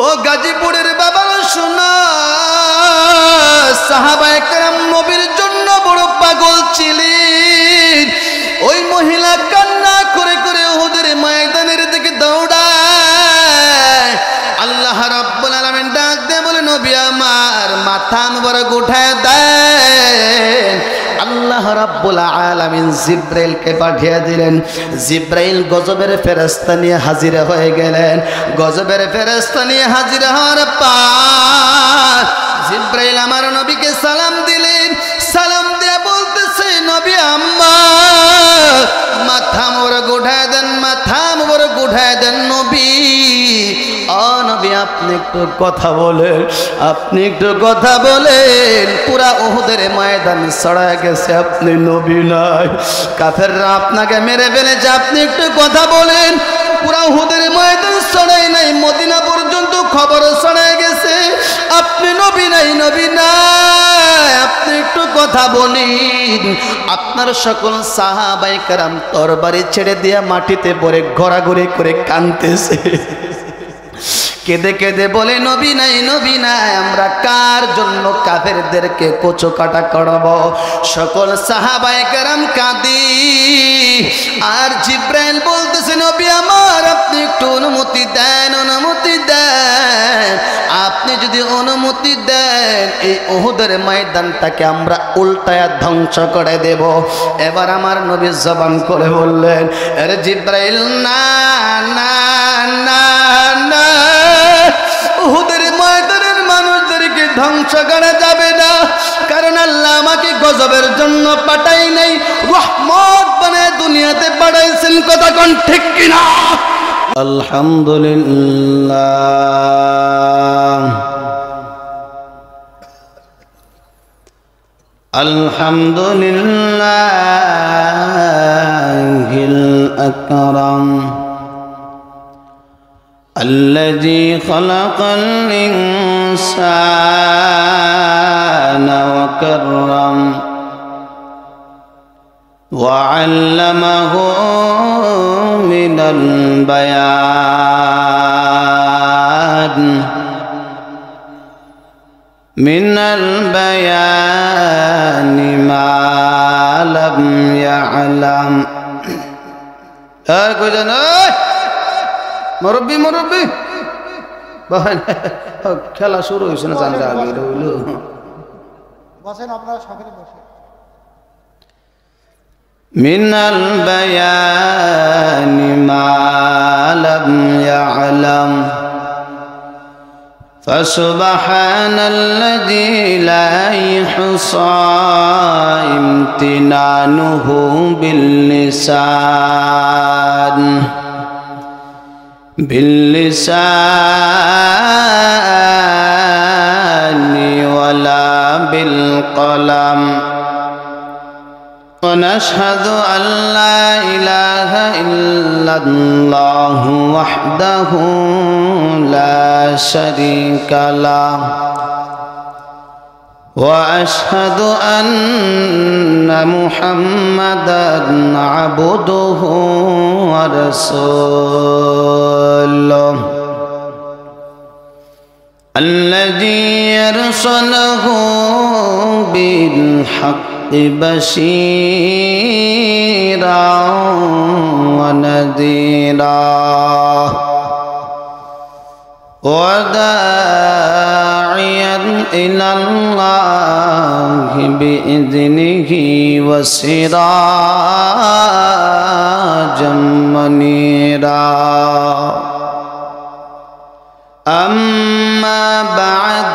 ও গাজীপুরের বাবারা শোনা, সাহাবায়ে কেরাম নবীর জন্য বড় পাগল ছিলেন। ওই মহিলা কান্না করে করে উহুদের ময়দানের দিকে দৌড়ায়। আল্লাহ রাব্বুল আলামিন ডাক দিয়ে বলে, নবী আমার মাথা মুবারক উঠায় দেন। আল্লাহ রাব্বুল আলামিন জিব্রাইলকে পাঠিয়ে দিলেন। জিব্রাইল গজবের ফেরেশতা নিয়ে হাজির হয়ে গেলেন। গজবের ফেরেশতা নিয়ে হাজির হওয়ার পর জিব্রাইল আমার নবীকে সালাম দিলেন। সালাম দিয়ে বলতেছে, নবী আমার মাথা মুবারক উঠায় দেন, মাথা মুবারক উঠায় দেন। নবী, ও নবী আপনি একটু কথা বলেন, আপনি একটু কথা বলেন। পুরা উহুদের ময়দান ছড়ায় গেছে, আপনি নবী নাই, কাফেররা আপনাকে মেরে ফেলেছে, আপনি একটু কথা বলেন। পুরা উহুদের ময়দান ছড়ায় নাই, মদিনা পর্যন্ত খবর ছড়ায় গেছে, আপনি নবী নাই, নবী নাই, আপনি একটু কথা বলেন। আপনার সকল সাহাবায়ে কেরাম তরবারি ছেড়ে দিয়ে মাটিতে পড়ে ঘোরাঘুরি করে কাঁদতেছে, কেঁদে কেঁদে বলে, নবী নাই, নবী নাই, আমরা কার জন্য কাফেরদেরকে কচু কাটা করব? সকল সাহাবায়ে কেরাম কাঁদি। আর জিব্রাইল বলতেছে, নবী আমার আপনি একটু অনুমতি দেন, অনুমতি দেন। আপনি যদি অনুমতি দেন এই উহুদের ময়দানটাকে আমরা উল্টায়া ধ্বংস করে দেব। এবার আমার নবী জবান করে বললেন, আরে জিব্রাইল না না না না, উহুদের ময়দানের মানুষদেরকে ধ্বংস করা যাবে না, কারণ আল্লাহ আমাকে গজবের জন্য পাঠাই নাই, রহমত বানায় দুনিয়াতে পাঠাইছেন। কথা কোন ঠিক কিনা? আলহামদুলিল্লাহ, আলহামদুলিল্লাহিল আকরাম الذي خلق الإنسان وكرم وعلمه من البيان ما لم يعلم. মুরব্বী মুরব্বী খেলা শুরু হয়েছে না? জানতে আগে রইল, বসেন আপনারা সকলে বসেন। মিনাল বায়ানি মা লাম ইয়ালাম فسبحان الذي لا يحصى امتنانه باللسان ولا بالقلم. ونشهد أن لا إله إلا الله وحده لا شريك له وأشهد أن محمدًا عبده ورسوله الذي أرسله بالحق بشيرًا ونذيرًا وداعيًا إلى الله بإذنه وسراجا منيرا. أما بعد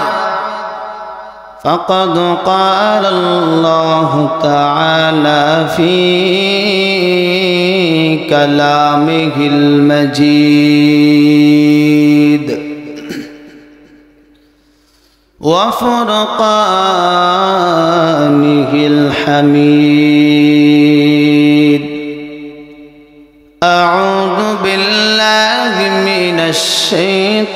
فقد قال الله تعالى في كلامه المجيد وفرقانه الحميد. أعوذ بالله من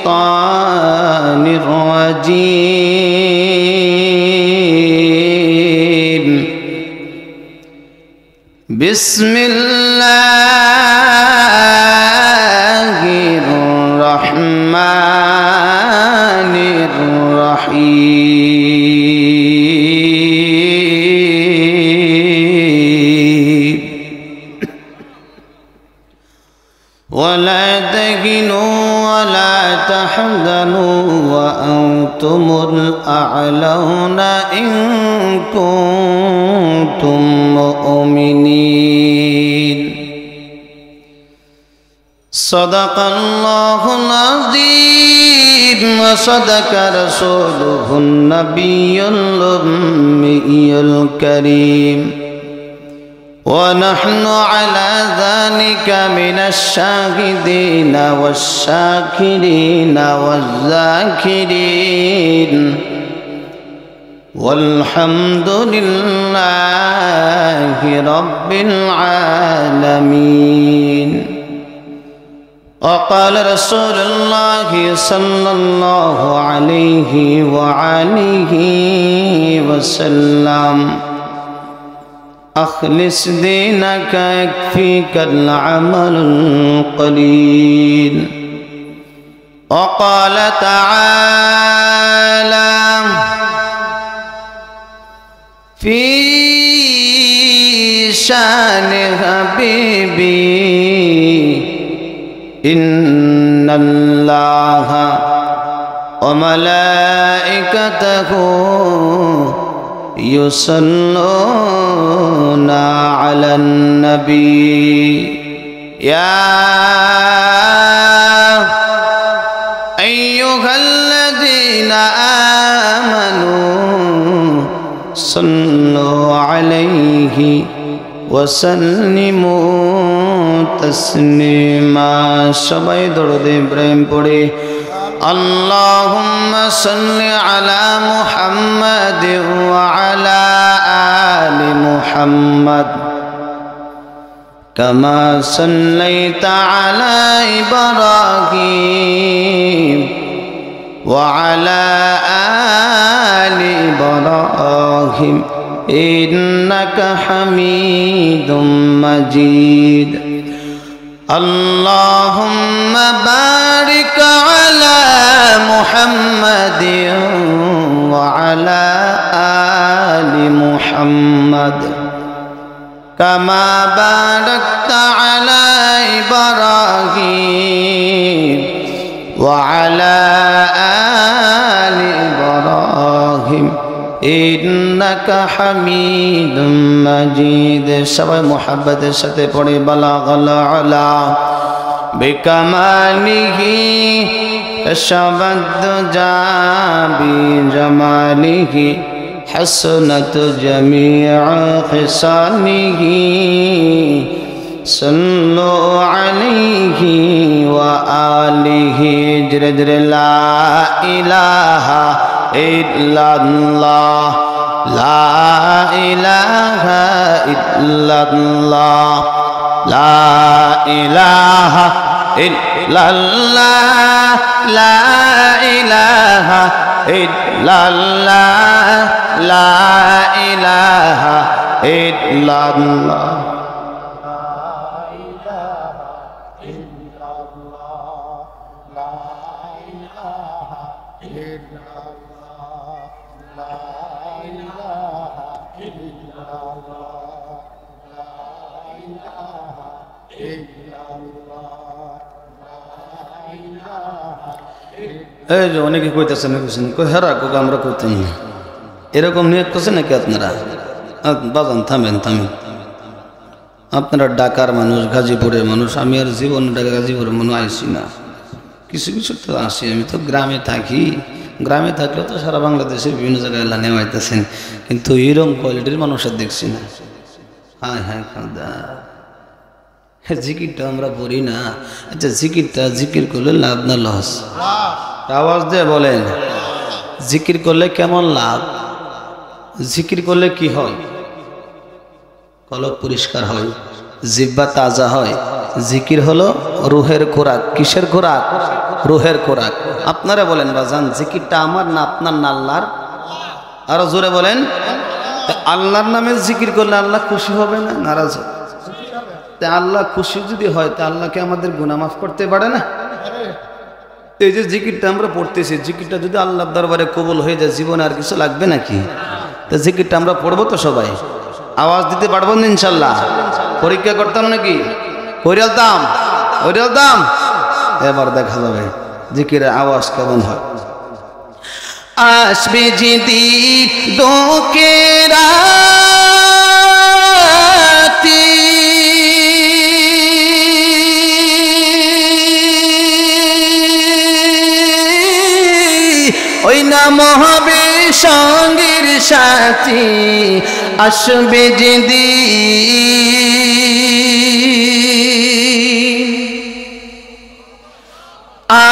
الشيطان الرجيم. بسم الله الرحمن الرحمن الرحيم ولا تهنوا ولا تحزنوا وأنتم الأعلون إن كنتم مؤمنين صدق الله العظيم وصدق رسوله النبي الأمي الكريم ونحن على ذلك من الشاهدين والشاكرين والذاكرين والحمد لله رب العالمين وقال رسول الله صلى الله عليه وآله وسلم أخلص دينك يكفيك العمل القليل وقال تعالى في شان حبيبي إن الله وملائكته يصلون على النبي يا أيها الذين آمنوا صلوا عليه وسلموا تسليما সবাই দরুদ ইব্রাহিম পড়ে اللهم صل على محمد وعلى آل محمد كما صليت على إبراهيم وعلى آل إبراهيم إنك حميد مجيد اللهم بارك على محمد وعلى آل محمد كما باركت على إبراهيم وعلى آل إبراهيم إنك حميد مجيد সবাই মুহাব্বতের সাথে পড়ে বালাগাল আলা বিকামালিহি শাবাদ্দুজা বিজামালিহি حسنت جميع خصاله صلوا عليه وآله جرجر لا إله إلا الله لا إله إلا الله لا إله إلا الله لا إله إلا الله لا إله إلا الله এই যে অনেকে কইতেছেন কই হেরা কোক আমরা কইতাম না এরকম নিয়ত করছেন নাকি আপনারা বাজান থামেন থামেন আপনারা ঢাকার মানুষ গাজীপুরের মানুষ আমি আর জীবন ঢাকা গাজীপুরের মানুষ আইসি না কিছু কিছু তো আসি আমি তো গ্রামে থাকি গ্রামে থাকলেও তো সারা বাংলাদেশের বিভিন্ন জায়গায় আল্লাহ নেওয়াইতেছেন কিন্তু এরকম কোয়ালিটির মানুষের দেখছি না হায় হায় খাদা জিকিরটা আমরা পড়ি না আচ্ছা জিকিরটা জিকির করলে লাভ না লস আওয়াজ দিয়ে বলেন জিকির করলে কেমন লাভ জিকির করলে কি হয় কলব পরিষ্কার হয় জিহ্বা তাজা হয় জিকির হলো রুহের খোরাক কিসের খোরাক রুহের খোরাক আপনারা বলেন বাজান জিকিরটা আমার না আপনার না আল্লাহর আরো জোরে বলেন আল্লাহর নামে জিকির করলে আল্লাহ খুশি হবে না নারাজ হবে আল্লাহ খুশি যদি হয় তা আল্লাহকে আমাদের গুনাহ মাফ করতে পারে না এই যে জিকিরটা আমরা পড়তেছি, জিকিরটা যদি আল্লাহর দরবারে কবুল হয়ে যায়, জীবনে আর কিছু লাগবে নাকি? তো জিকিরটা আমরা পড়বো তো সবাই, আওয়াজ দিতে পারবো না ইনশাল্লাহ? পরীক্ষা করতাম নাকি? ওইরালতাম এবার দেখা যাবে জিকিরের আওয়াজ কেমন হয়। আসবে যেদিন দুঃখের রাতি, ওই নাম হবে সঙ্গীর সাথী। আসবে যেদিন,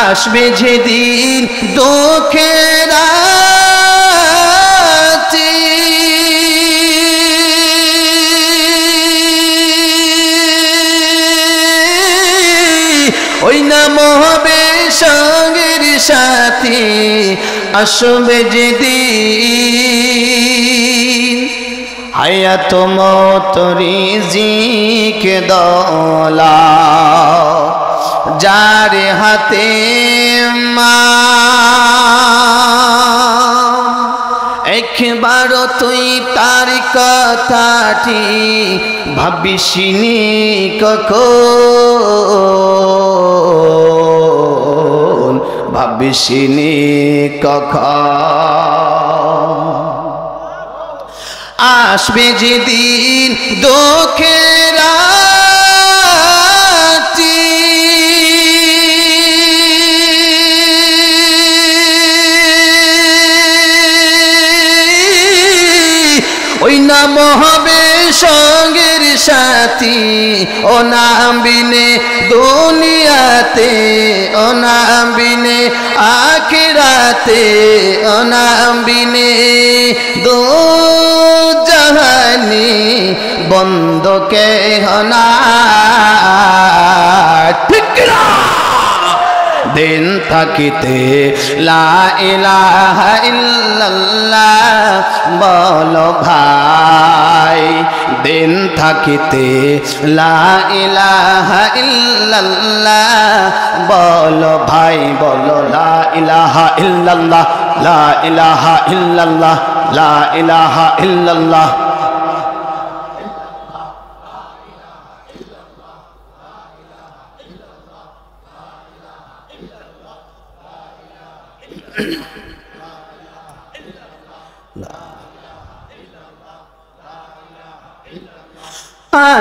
আসবে যেদিন দুঃখের রাতি, ওই নাম হবে সঙ্গীর সাথী। আসবে যেদিন হায়াত মত রিজিক দৌলত যার হাতে মা, একবার তুই তার কথাটি ভাবিসনি কখন, ভাবিসনি কখন। আসবে যেদিন দুঃখের রাতি, ওই নাম হবে সঙ্গের সাথী। ও নাম বিনে দুনিয়াতে, ও নাম বিনে আখিরাতে, ও নাম বিনে দো জাহানি বন্ধ কে হনা। ঠিক না? দিন থাকিতে লা ইলাহা ইল্লাল্লাহ বলো ভাই, দিন থাকিতে লা ইলাহা ইল্লাল্লাহ বলো ভাই, বলো লা ইলাহা ইল্লাল্লাহ, লা ইলাহা ইল্লাল্লাহ, লা ইলাহা ইল্লাল্লাহ।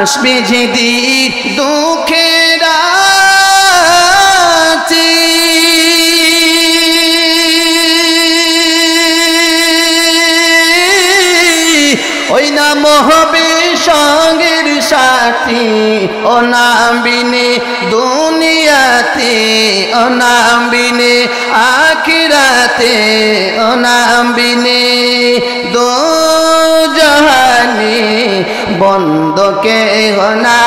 আসবে যেদিন দুঃখের রাতি, ওই নাম হবে সঙ্গের সাথী। ও নাম বিনে দুনিয়াতে, ও নাম বিনে আখিরাতে, ও নাম বিনে দো জাহানি বন্ধ কে হনা।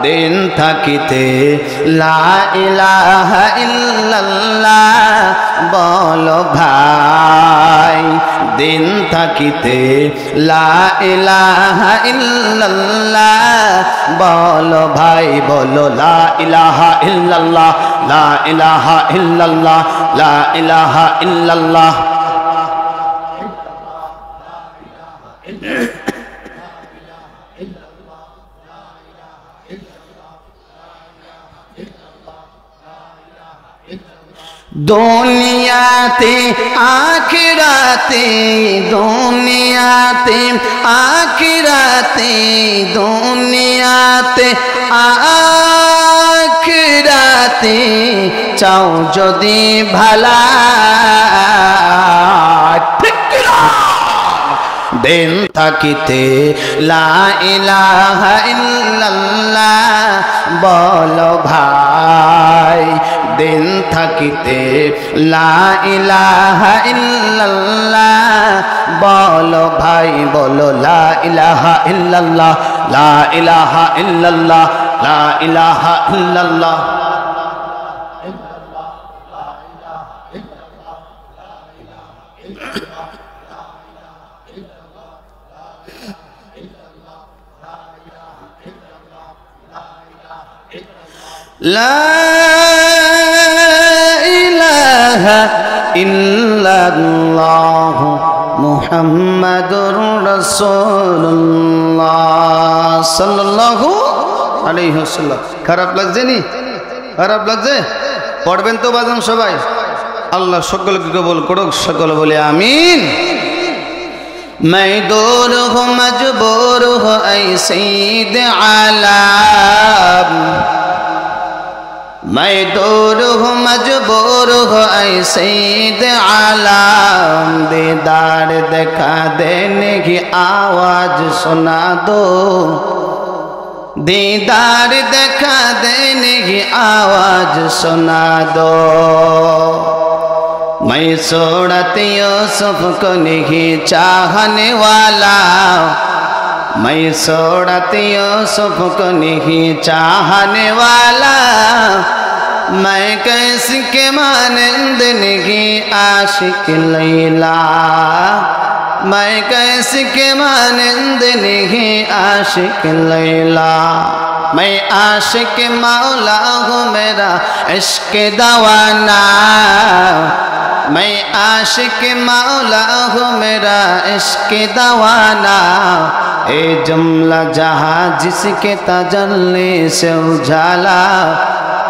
দিন থাকিতে লা ইলাহা ইল্লাল্লাহ বলো ভাই, দিন থাকিতে লা ইলাহা ইল্লাল্লাহ বলো ভাই, বলো লা ইলাহা ইল্লাল্লাহ, লা ইলাহা ইল্লাল্লাহ, লা ইলাহা ইল্লাল্লাহ। দুনিয়াতে আখিরাতে, দুনিয়াতে আখিরাতে, দুনিয়াতে আখিরাতে চাও যদি ভালা। দিন থাকিতে লা ইলাহা ইল্লাল্লাহ বলো ভাই, দিন থাকিতে লা ইলাহা ইল্লাল্লাহ বলো ভাই, বলো লা ইলাহা ইল্লাল্লাহ, লা ইলাহা ইল্লাল্লাহ, লা ইলাহা ইল্লাল্লাহ। লা ইলাহা ইল্লাল্লাহ মুহাম্মাদুর রাসূলুল্লাহ সাল্লাল্লাহু আলাইহি ওয়াসাল্লাম। খারাপ লাগছে নি? খারাপ লাগছে? পড়বেন তো বাজান সবাই। আল্লাহ সকলকে কবুল করুক, সকল বলে আমিন। मैं दूर हूँ मजबूर हूँ ऐ सईद आलम, मैं दूर हूँ मजबूर हूँ ऐ सईद आलम, दीदार दिखा देने की आवाज सुना दो, दीदार दिखा देने की आवाज सुना दो। मैं सूरत यूसुफ को नहीं चाहने वाला, मैं सूरत यूसुफ को नहीं चाहने वाला, मैं कैसे के मानंद नहीं आशिक लैला, मैं कैसे के मानंद नहीं आशिक लैला, मैं आशिक मौला हूँ मेरा इश्क दवाना, मैं आशिक मौला हूँ मेरा इश्क दवाना, ए जुमला जहाँ जिसके तजल्ली से उजाला,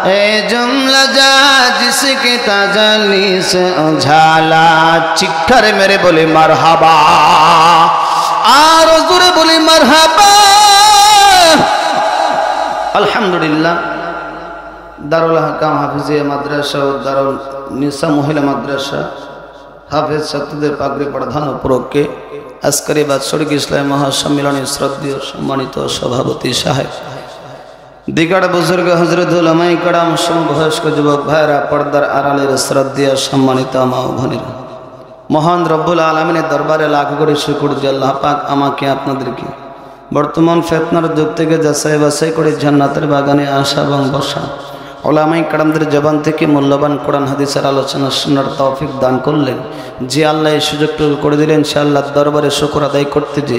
ए जुमला जहाँ जिसके तजल्ली से उजाला। चिट्ठर मेरे बोले मरहबा, और जुरे बोले मरहबा। अल्हम्दुलिल्लाह दारुल हकाम हाफिजिया মাদ্রাসা ও দারুল নিসা মহিলা মাদ্রাসা হাফেজ ছাত্রদের পাগড়ি প্রধান উপরকে আজকের এই বাৎসরিক ইসলামী মহাসম্মেলনের শ্রদ্ধেয় সম্মানিত সভাপতি সাহেব, দিগাড় বুজুর্গ হযরত উলামায়ে কেরাম, সমবয়স্ক যুবক ভাইরা, পর্দার আড়ালের শ্রদ্ধেয় সম্মানিত মা ও বোনেরা, মহান রব্বুল আলামিনের দরবারে লাখ কোটি শুকর যে আল্লাহ পাক আমাকে আপনাদেরকে বর্তমান ফিতনার যুগ থেকে যাচাই বাছাই করে জান্নাতের বাগানে আসা এবং বসা, উলামায়ে কেরামদের জবান থেকে মূল্যবান কোরআন হাদিসের আলোচনা শোনার তৌফিক দান করলেন। যে আল্লাহ এই সুযোগটুকু করে দিলেন, সে আল্লাহর দরবারে শুকর আদায় করতে যে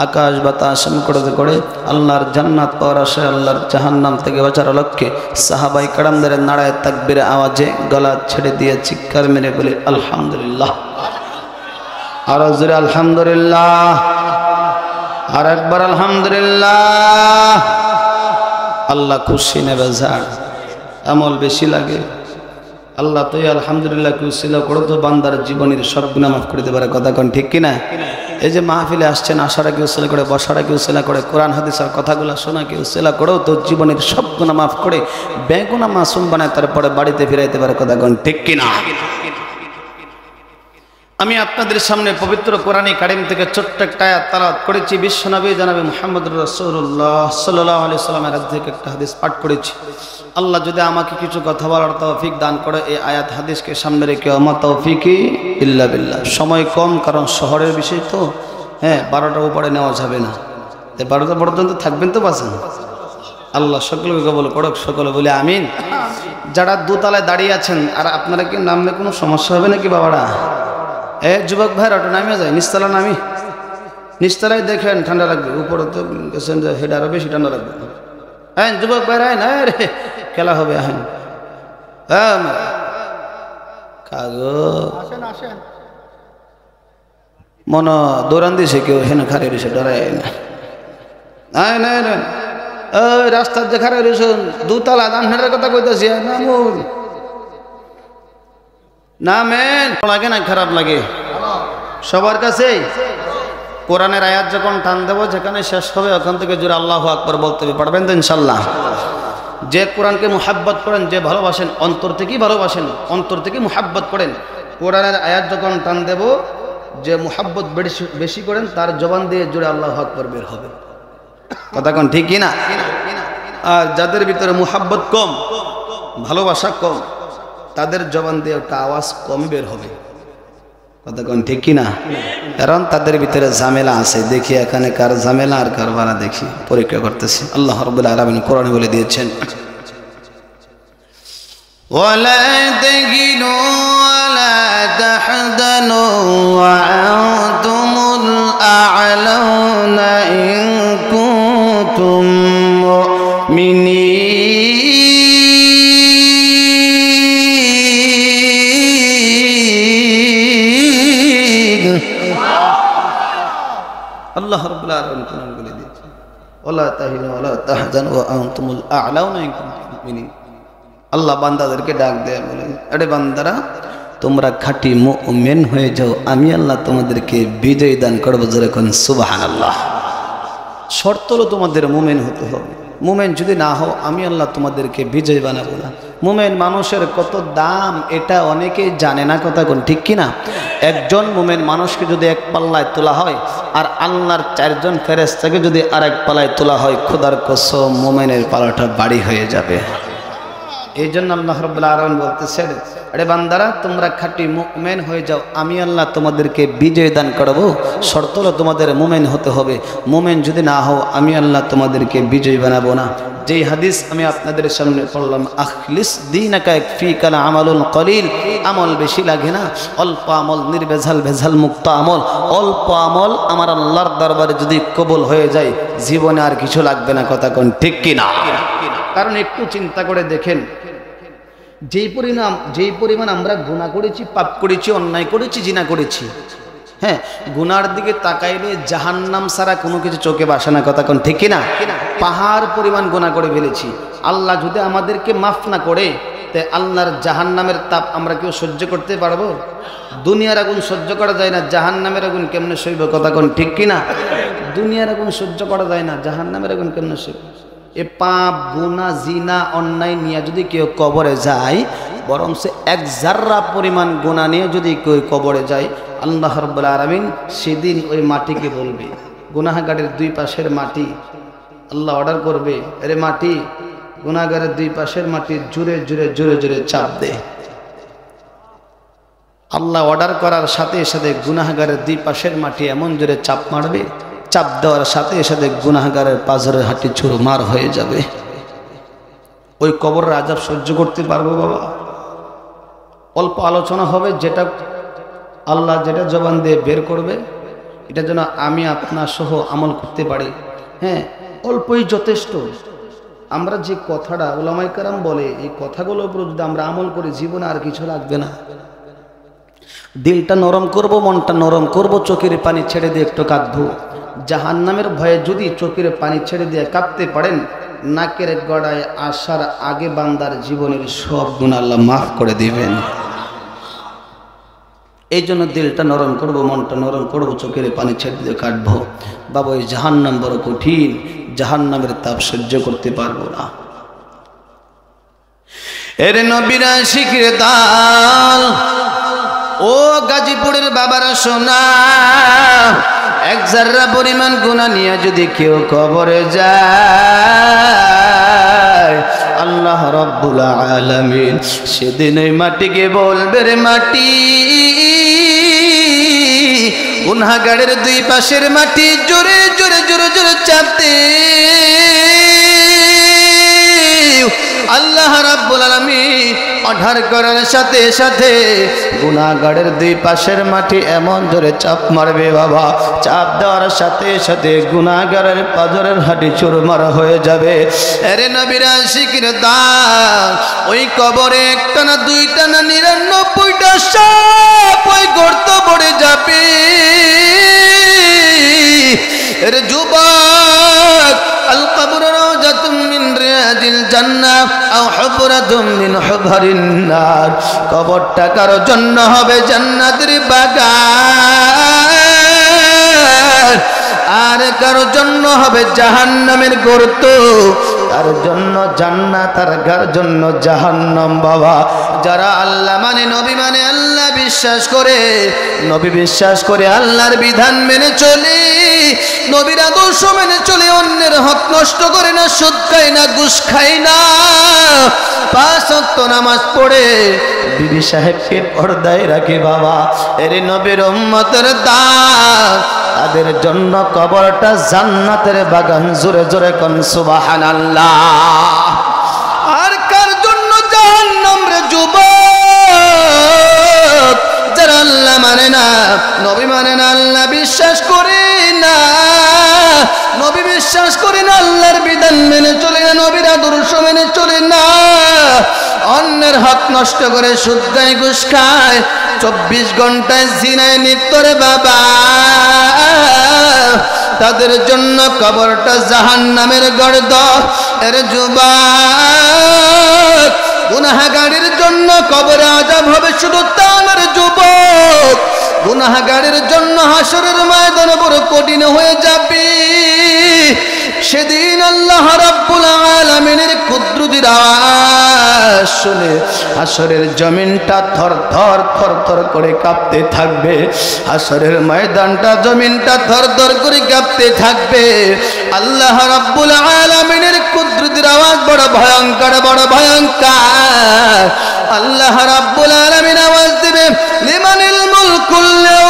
আকাশ বাতাস করতে করে আল্লাহর জান্নাত পাওয়ার আশায়, আল্লাহর জাহান্নাম থেকে বাঁচার লক্ষ্যে সাহাবায়ে কেরামদের নারায়ে তাকবীরের আওয়াজে গলা ছেড়ে দিয়ে চিৎকার মেরে বলি আলহামদুলিল্লাহ। আর জোরে আলহামদুলিল্লাহ, আর একবার আলহামদুলিল্লাহ। আল্লাহ খুশি নেবে যার আমল বেশি লাগে, আল্লাহ তো আলহামদুলিল্লাহ কুশিলা করো তো বান্দার জীবনের সব গুনাহ মাফ করে দিতে পারে। কথা কোন ঠিক কিনা? এই যে মাহফিলে আসছেন, আসারা কেউ উসিলা করে, বসারা কেউ উসিলা করে, কোরআন হাদিসের কথাগুলো শোনা কেউ উসিলা করো তো জীবনের সব গুনাহ মাফ করে বেগুনাহ মাসুম বানায় তারপরে বাড়িতে ফিরাইতে পারে। কথা কোন ঠিক কিনা? আমি আপনাদের সামনে পবিত্র কোরআনে কারিম থেকে ছোট্ট একটা আয়াত তেলাওয়াত করেছি। বিশ্বনবী জনাবে মুহাম্মদুর রাসূলুল্লাহ সাল্লাল্লাহু আলাইহি ওয়াসাল্লামের হাদিস থেকে একটা হাদিস পাঠ করেছি। আল্লাহ যদি আমাকে কিছু কথা বলার তৌফিক দান করে, এই আয়াত হাদিসকে সামনে রেখে আমা তৌফিকি ইল্লা বিল্লাহ। সময় কম, কারণ শহরের বিষয় তো, 12টার উপরে নেওয়া যাবে না, 12টা পর্যন্ত থাকবেন তো বাঁচেন। আল্লাহ সকলকে কবুল করুক, সকলে বলে আমিন। যারা দোতলায় দাঁড়িয়ে আছেন, আর আপনারা কি নামলে কোনো সমস্যা হবে নাকি বাবারা? যুবক ভাইরা ওটা নামে যায়, নিচতলা নামি, নিচতলায় দেখেন ঠান্ডা লাগবে, উপরে তো গেছেন যে হেড আরো বেশি ঠান্ডা লাগবে। হ্যাঁ যুবক ভাইরা, হ্যাঁ রে খেলা হবে, হ্যাঁ কাগজ মনে দৌড়ান দিছে কেউ, হেন খারে রয়েছে, ডরাই না। রাস্তার যে খারে রয়েছে দুতলা দানের কথা কইতেছি, নামুন নামেন। লাগে না খারাপ লাগে সবার কাছে? কোরআনের আয়াত যখন টান দেবো, যেখানে শেষ হবে ওখান থেকে জোরে আল্লাহু আকবার বলতে হবে। পারবেন তো ইনশাল্লাহ? যে কোরআনকে মুহাব্বত করেন, যে ভালোবাসেন, অন্তর থেকেই ভালোবাসেন, অন্তর থেকে মুহাব্বত করেন, কোরআনের আয়াত যখন টান দেব, যে মুহাব্বত বেশি করেন তার জবান দিয়ে জোরে আল্লাহু আকবার বের হবে। কথা কোন ঠিক কিনা? আর যাদের ভিতরে মুহাব্বত কম, ভালোবাসা কম, তাদের জবান দিয়ে একটা আওয়াজ কম বের হবে। কথা কোন ঠিক কিনা? কারণ তাদের ভিতরে ঝামেলা আছে। দেখি এখানে কার ঝামেলা আর কার ভাড়া, দেখি পরীক্ষা করতেছি। আল্লাহ রাব্বুল আলামিন কোরআনে বলে দিয়েছেন, ওয়ালা তাহিনু ওয়ালা তাহজানু ওয়া আনতুমুল আ'লাউনা ইন কুনতুম মুমিনিন। আল্লাহ রাব্বুল আলামিন কোরআন বলে দিয়েছে, ওয়ালা তাহিনু ওয়ালা তাহজানু ওয়া আনতুমুল আ'লাউনা ইন কুনতুম মুমিনিন। আল্লাহ বান্দাদেরকে ডাক দেয়, বলে আরে বান্দারা তোমরা খাঁটি মুমিন হয়ে যাও, আমি আল্লাহ তোমাদেরকে বিজয় দান করবো। যেরকম সুবহানাল্লাহ। শর্ত হলো তোমাদের মুমিন হতে হবে। মুমিন যদি না হও আমি আল্লাহ তোমাদেরকে বিজয় বানাবো না। মুমিন মানুষের কত দাম এটা অনেকেই জানে না, কথা কোন ঠিক কিনা? একজন মুমিন মানুষকে যদি এক পাল্লায় তোলা হয় আর আল্লাহর 4 জন ফেরেশতাকে যদি আরেক পাল্লায় তোলা হয়, খোদার কসম মুমিনের পাল্লাটা বাড়ি হয়ে যাবে। এই জন্য আল্লাহ রাব্বুল আলামিন বলতেছেন, আরে বান্দারা তোমরা খাঁটি মুমিন হয়ে যাও, আমি আল্লাহ তোমাদেরকে বিজয় দান করব। শর্ত হলো তোমাদের মুমিন হতে হবে। মুমিন যদি না হও আমি আল্লাহ তোমাদেরকে বিজয় বানাবো না। যেই হাদিস আমি আপনাদের সামনে পড়লাম, আখলিস দীনাকা ইয়াকফিকাল আমালুল কলিল, আমল বেশি লাগে না, অল্প আমল, নির্ভেজাল ভেজাল মুক্ত আমল, অল্প আমল আমার আল্লাহর দরবারে যদি কবুল হয়ে যায় জীবনে আর কিছু লাগবে না, কথা কোন ঠিক কিনা? কারণ একটু চিন্তা করে দেখেন, যেই পরিমাণ আমরা গুনাহ করেছি, পাপ করেছি, অন্যায় করেছি, জিনা করেছি, হ্যাঁ, গুনার দিকে তাকাইলে জাহান্নাম ছাড়া কোনো কিছু চোখে ভাসে না, কথা কোন ঠিক কিনা? পাহাড় পরিমাণ গুনাহ করে ফেলেছি। আল্লাহ যদি আমাদেরকে মাফ না করে, তে আল্লাহর জাহান্নামের তাপ আমরা কেউ সহ্য করতে পারবো? দুনিয়ার আগুন সহ্য করা যায় না, জাহান্নামের আগুন কেমনে সইব, কথা কোন ঠিক কিনা? দুনিয়ার আগুন সহ্য করা যায় না, জাহান্নামের আগুন কেমনে সইব? এ পাপ, গুনাহ, জিনা, অন্যায় নিয়ে যদি কেউ কবরে যায়, বরং সে 1 জাররা পরিমাণ গুনাহ নিয়ে যদি কেউ কবরে যায়, আল্লাহ রাব্বুল আলামিন সেদিন ওই মাটিকে বলবে, গুনাহগারের 2 পাশের মাটি, আল্লাহ অর্ডার করবে, আরে মাটি, গুনাহগারের 2 পাশের মাটি জোরে জোরে জোরে জোরে চাপ দে। আল্লাহ অর্ডার করার সাথে সাথে গুনাহগারের 2 পাশের মাটি এমন জোরে চাপ মারবে, চাপ দেওয়ার সাথে সাথে গুনাহগারের পাজরের হাঁটি চুরমার হয়ে যাবে। ওই কবরের আযাব সহ্য করতে পারবো বাবা? অল্প আলোচনা হবে, যেটা আল্লাহ যেটা জবান দিয়ে বের করবে এটা যেন আমি আপনার সহ আমল করতে পারি। হ্যাঁ, অল্পই যথেষ্ট। আমরা যে কথাটা উলামায়ে কেরাম বলে, এই কথাগুলোর উপর যদি আমরা আমল করি জীবনে আর কিছু লাগবে না। দিলটা নরম করব, মনটা নরম করব, চোখের পানি ছেড়ে দিয়ে একটু কাঁদবো। জাহান্নামের ভয়ে যদি চোখের পানি ছেড়ে দিয়ে কাঁদতে পারেন, নাকের গড়ায় আসার আগে বান্দার জীবনের সব গুনাহ আল্লাহ মাফ করে দিবেন। এই জন্য দিলটা নরম করব, মনটা নরম করব, চোখের পানি ছেড়ে দিয়ে কাটবো। বাবা ওই জাহান্নাম বড় কঠিন, জাহান্নামের তাপ সহ্য করতে পারবো না। এর নবীর আশিকের দাল, ও গাজীপুরের বাবারা শোনা, 1 জাররা পরিমাণ গুনাহ নিয়ে যদি কেউ কবরে যায়, আল্লাহ রাব্বুল আলামিন সেদিন ওই মাটিকে বলবে, রে মাটি, গুনাহগারের 2 পাশের মাটি জোরে জোরে জোরে জোরে চাপতে। আল্লাহ রাব্বুল আলামিন অর্ডার করার সাথে সাথে গুনাহগারের 2 পাশের মাটি এমন জোরে চাপ মারবে বাবা, চাপ দেওয়ার সাথে সাথে গুনাহগারের পাজরের হাঁটি চুরমার হয়ে যাবে। আরে নবীর আশিকের দান, ওই কবরে 1টা না 2টা না 99টা সাপ ওই গর্ত পড়ে যাবে। এর যুবক, আল কবর রাওজাতুম মিন রিয়াজিল জান্নাহ আও হুফরাতুম মিন হুফারিন নার। কবরটা কারো জন্য হবে জান্নাতের বাগান, আর কারো জন্য হবে জাহান্নামের গর্ত। তার জন্য জান্নাত আর কার জন্য জাহান্নাম। বাবা যারা আল্লাহ মানে, নবী মানে, আল্লাহ বিশ্বাস করে, নবী বিশ্বাস করে, আল্লাহর বিধান মেনে চলে, নবীর আদর্শ মেনে চলে, অন্যের হক নষ্ট করে না, সুদ খায় না, ঘুষ খায় না, 5 ওয়াক্ত নামাজ পড়ে, বিবি সাহেবকে পর্দায় রাখে বাবা, এর নবীর উম্মতের দান, তাদের জন্য কবরটা জান্নাতের বাগান। জোরে জোরে কোন সুবহানাল্লাহ। আর কার জন্য জাহান্নাম রে যুবক? যারা আল্লাহ মানে না, নবী মানে না, আল্লাহ বিশ্বাস করে না, নবী বিশ্বাস করে না, আল্লাহর বিধান মেনে চলে না, নবীর আদর্শ মেনে চলে না, অন্যের হক নষ্ট করে, সুদ খায়, ঘুষ খায়, 24 ঘন্টায় জিনায় লিপ্ত রে বাবা। তাদের জন্য কবরটা জাহান্নামের গর্ত। এর যুবক, গুনাহগারের জন্য কবরে আযাব হবে শুধু তার যুবক, গুনাহগারের জন্য হাসরের ময়দান বড় কঠিন হয়ে যাবে। সেদিন আল্লাহ রাব্বুল আলামিনের কুদরতের আওয়াজ শুনে হাসরের জমিনটা থরথর থরথর করে কাঁপতে থাকবে। হাসরের ময়দানটা, জমিনটা থরথর করে কাঁপতে থাকবে। আল্লাহ রাব্বুল আলামিনের কুদরতের আওয়াজ বড় ভয়ঙ্কর, বড় ভয়ঙ্কর। আল্লাহ রাব্বুল আলামিন আওয়াজ দিবে, লিমানিল মুলকুল ইয়াউম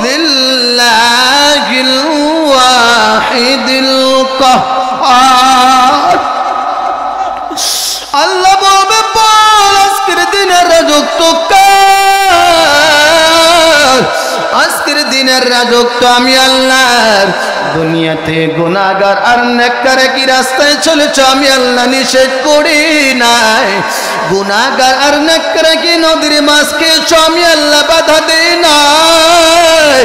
লিল্লাহিল ওয়াহিদিল কাহ্হার। আল্লাহ বলবে, বল আজকের দিনের রাজত্ব কার? আজকের দিনের রাজত্ব আমি আল্লাহর। দুনিয়াতে গুনাহগার আর নেককার কি রাস্তায় চলেছ আমি আল্লাহ নিষেধ করি নাই। গুনাহগার আর নেককার কি নদীর মাছ খেয়েছ আমি আল্লাহ বাধা দেই নাই।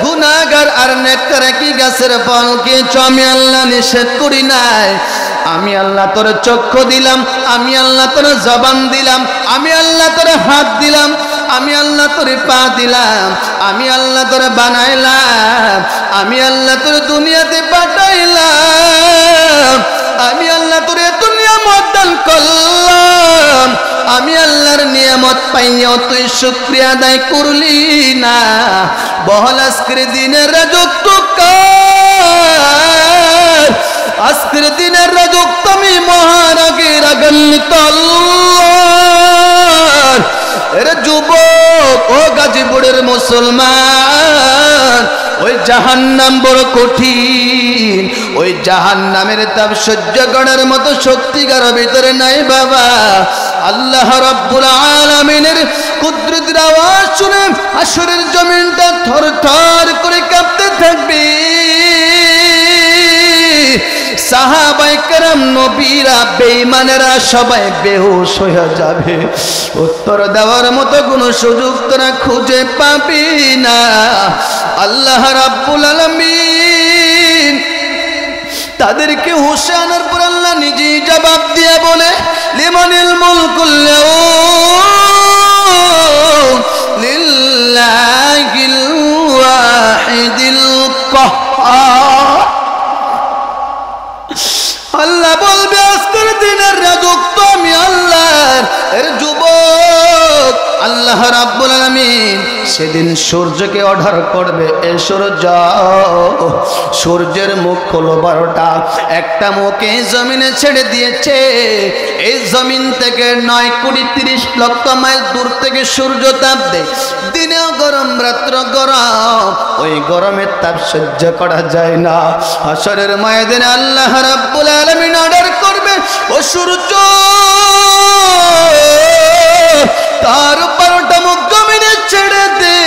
গুনাহগার আর নেককার কি গাছের ফল খেয়েছ আমি আল্লাহ নিষেধ করি নাই। আমি আল্লাহ তোর চক্ষু দিলাম, আমি আল্লাহ তোর জবান দিলাম, আমি আল্লাহ তোর হাত দিলাম, আমি আল্লাহ তোর পা দিলাম, আমি আল্লাহ তোর বানাইলাম, আমি আল্লাহ তোর দুনিয়াতে পাঠাইলাম, আমি আল্লাহ তোর এত নিয়ামত দান করলাম। আমি আল্লাহর নিয়ামত পাইয়াও তুই শুকরিয়া আদায় করলি না। বল আজকের দিনের রাজত্ব কার? আজকের দিনের রাজত্ব আমি মহারাগের আগান্বিত আল্লাহর। এর যুবক, ও গাজীপুরের মুসলমান, ওই জাহান্নাম বড় কঠিন। ওই জাহান্নামের তাপ সহ্য করার মতো শক্তি কারো ভিতরে নাই বাবা। আল্লাহ রাব্বুল আলামিনের কুদরতের আওয়াজ শুনে হাসরের জমিনটা থরথর করে কাঁপতে থাকবে। সাহাবায়ে কেরাম, নবীরা, বেঈমানেরা সবাই বেহুশ হয়ে যাবে। উত্তর দেওয়ার মতো কোনো সুযোগ তোরা খুঁজে পাবি না। আল্লাহ রাব্বুল আলামিন তাদেরকে হুঁশে আনার পর আল্লাহ নিজেই জবাব দিয়ে বলে, লিমানিল মুলকুল ইয়াউম লিল্লাহিল ওয়াহিদিল কাহ্হার। আল্লাহ বলবে, আজকের দিনের রাজত্ব আমি আল্লাহর। এর যুবক, আল্লাহ রাব্বুল আলামিন সেদিন সূর্যকে অর্ডার করবে, এ সূর্য, সূর্যের মুখ হলো 12টা। একটা মুখে জমিনে ছেড়ে দিয়েছে। এই জমিন থেকে 9,30,00,000 মাইল দূর থেকে সূর্য তাপ দেয়। দিনেও গরম, রাত্র গরম। ওই গরমের তাপ সহ্য করা যায় না। হাসরের ময়দানে আল্লাহ রাব্বুল আলামিন অর্ডার করবে, ও সূর্য, তার 12টা মুখ জমিনে ছেড়ে দে,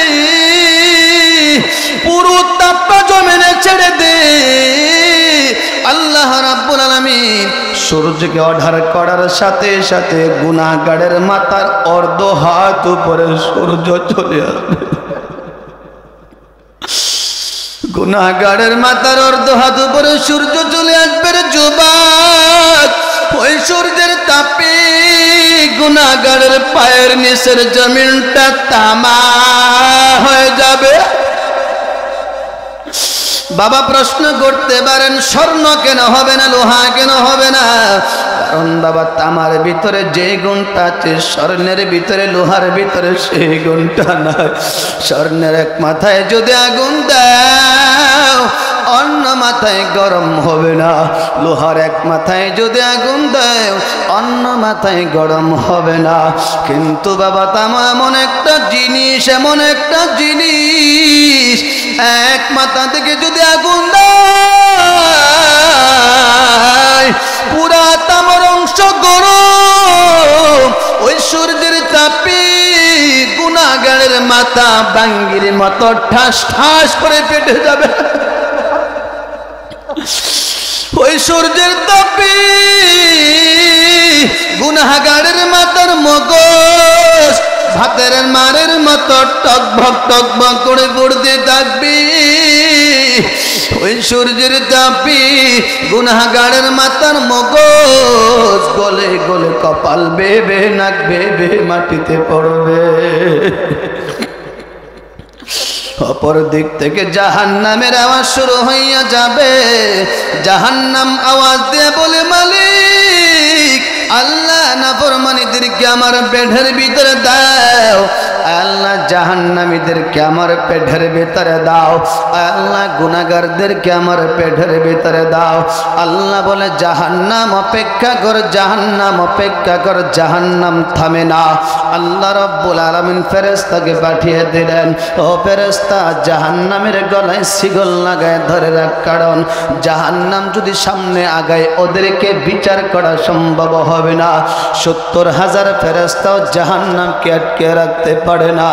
পুরো তাপটা জমিনে ছেড়ে দে। আল্লাহ রাব্বুল আলামিন সূর্যকে অর্ডার করার সাথে সাথে গুনাহগারের মাথার অর্ধ হাত উপরে সূর্য চলে আসবে। গুনাহগারের মাথার অর্ধ হাত উপরে সূর্য চলে আসবে। যুবক, ওই সূর্যের তাপে গুনাহগারের পায়ের নিচের জমিনটা তামা হয়ে যাবে। বাবা প্রশ্ন করতে পারেন, স্বর্ণ কেন হবে না, লোহা কেন হবে না? কারণ বাবা, তামার ভিতরে যে গুণটা আছে স্বর্ণের ভিতরে, লোহার ভিতরে সেই গুণটা নাই। স্বর্ণের এক মাথায় যদি আগুন দাও অন্য মাথায় গরম হবে না। লোহার এক মাথায় যদি আগুন দেয় অন্য মাথায় গরম হবে না। কিন্তু বাবা, তামা এমন একটা জিনিস, এমন একটা জিনিস, এক মাথা থেকে যদি আগুন দেয় পুরা তামার অংশ গরম। ওই সূর্যের তাপে গুনাহগারের মাথা বাঙ্গির মতো ঠাস ঠাস করে পেটে যাবে। ওই সূর্যের তাপে গুনাহগারের মাথার মগজ ভাতের মারের মতো টকবক করে পড়তে থাকবে। ওই সূর্যের তাপে গুনাহগারের মাথার মগজ গলে গলে কপাল বেবে নাক বেবে মাটিতে পড়বে। অপর দিক থেকে জাহান্নামের আওয়াজ শুরু হইয়া যাবে। জাহান্নাম আওয়াজ দিয়ে বলে, মালিক আল্লাহ নাফরমানীদেরকে আমার পেটের ভিতরে দাও, আল্লাহ জাহান্নামীদেরকে আমার পেটের ভিতরে দাও, আল্লাহ গুনাহগারদেরকে আমার পেটের ভিতরে দাও। আল্লাহ বলে, জাহান্নাম অপেক্ষা কর, জাহান্নাম অপেক্ষা কর, জাহান্নাম থামে না। আল্লাহ রাব্বুল আলামিন ফেরেশতাকে পাঠিয়ে দিলেন, ও ফেরেশতা জাহান্নামের গলায় শিকল লাগায় ধরে রাখ, কারণ জাহান্নাম যদি সামনে আগায় ওদেরকে বিচার করা সম্ভব হবে না। 70,000 ফেরেশতাও জাহান্নামকে আটকে রাখতে পারে না,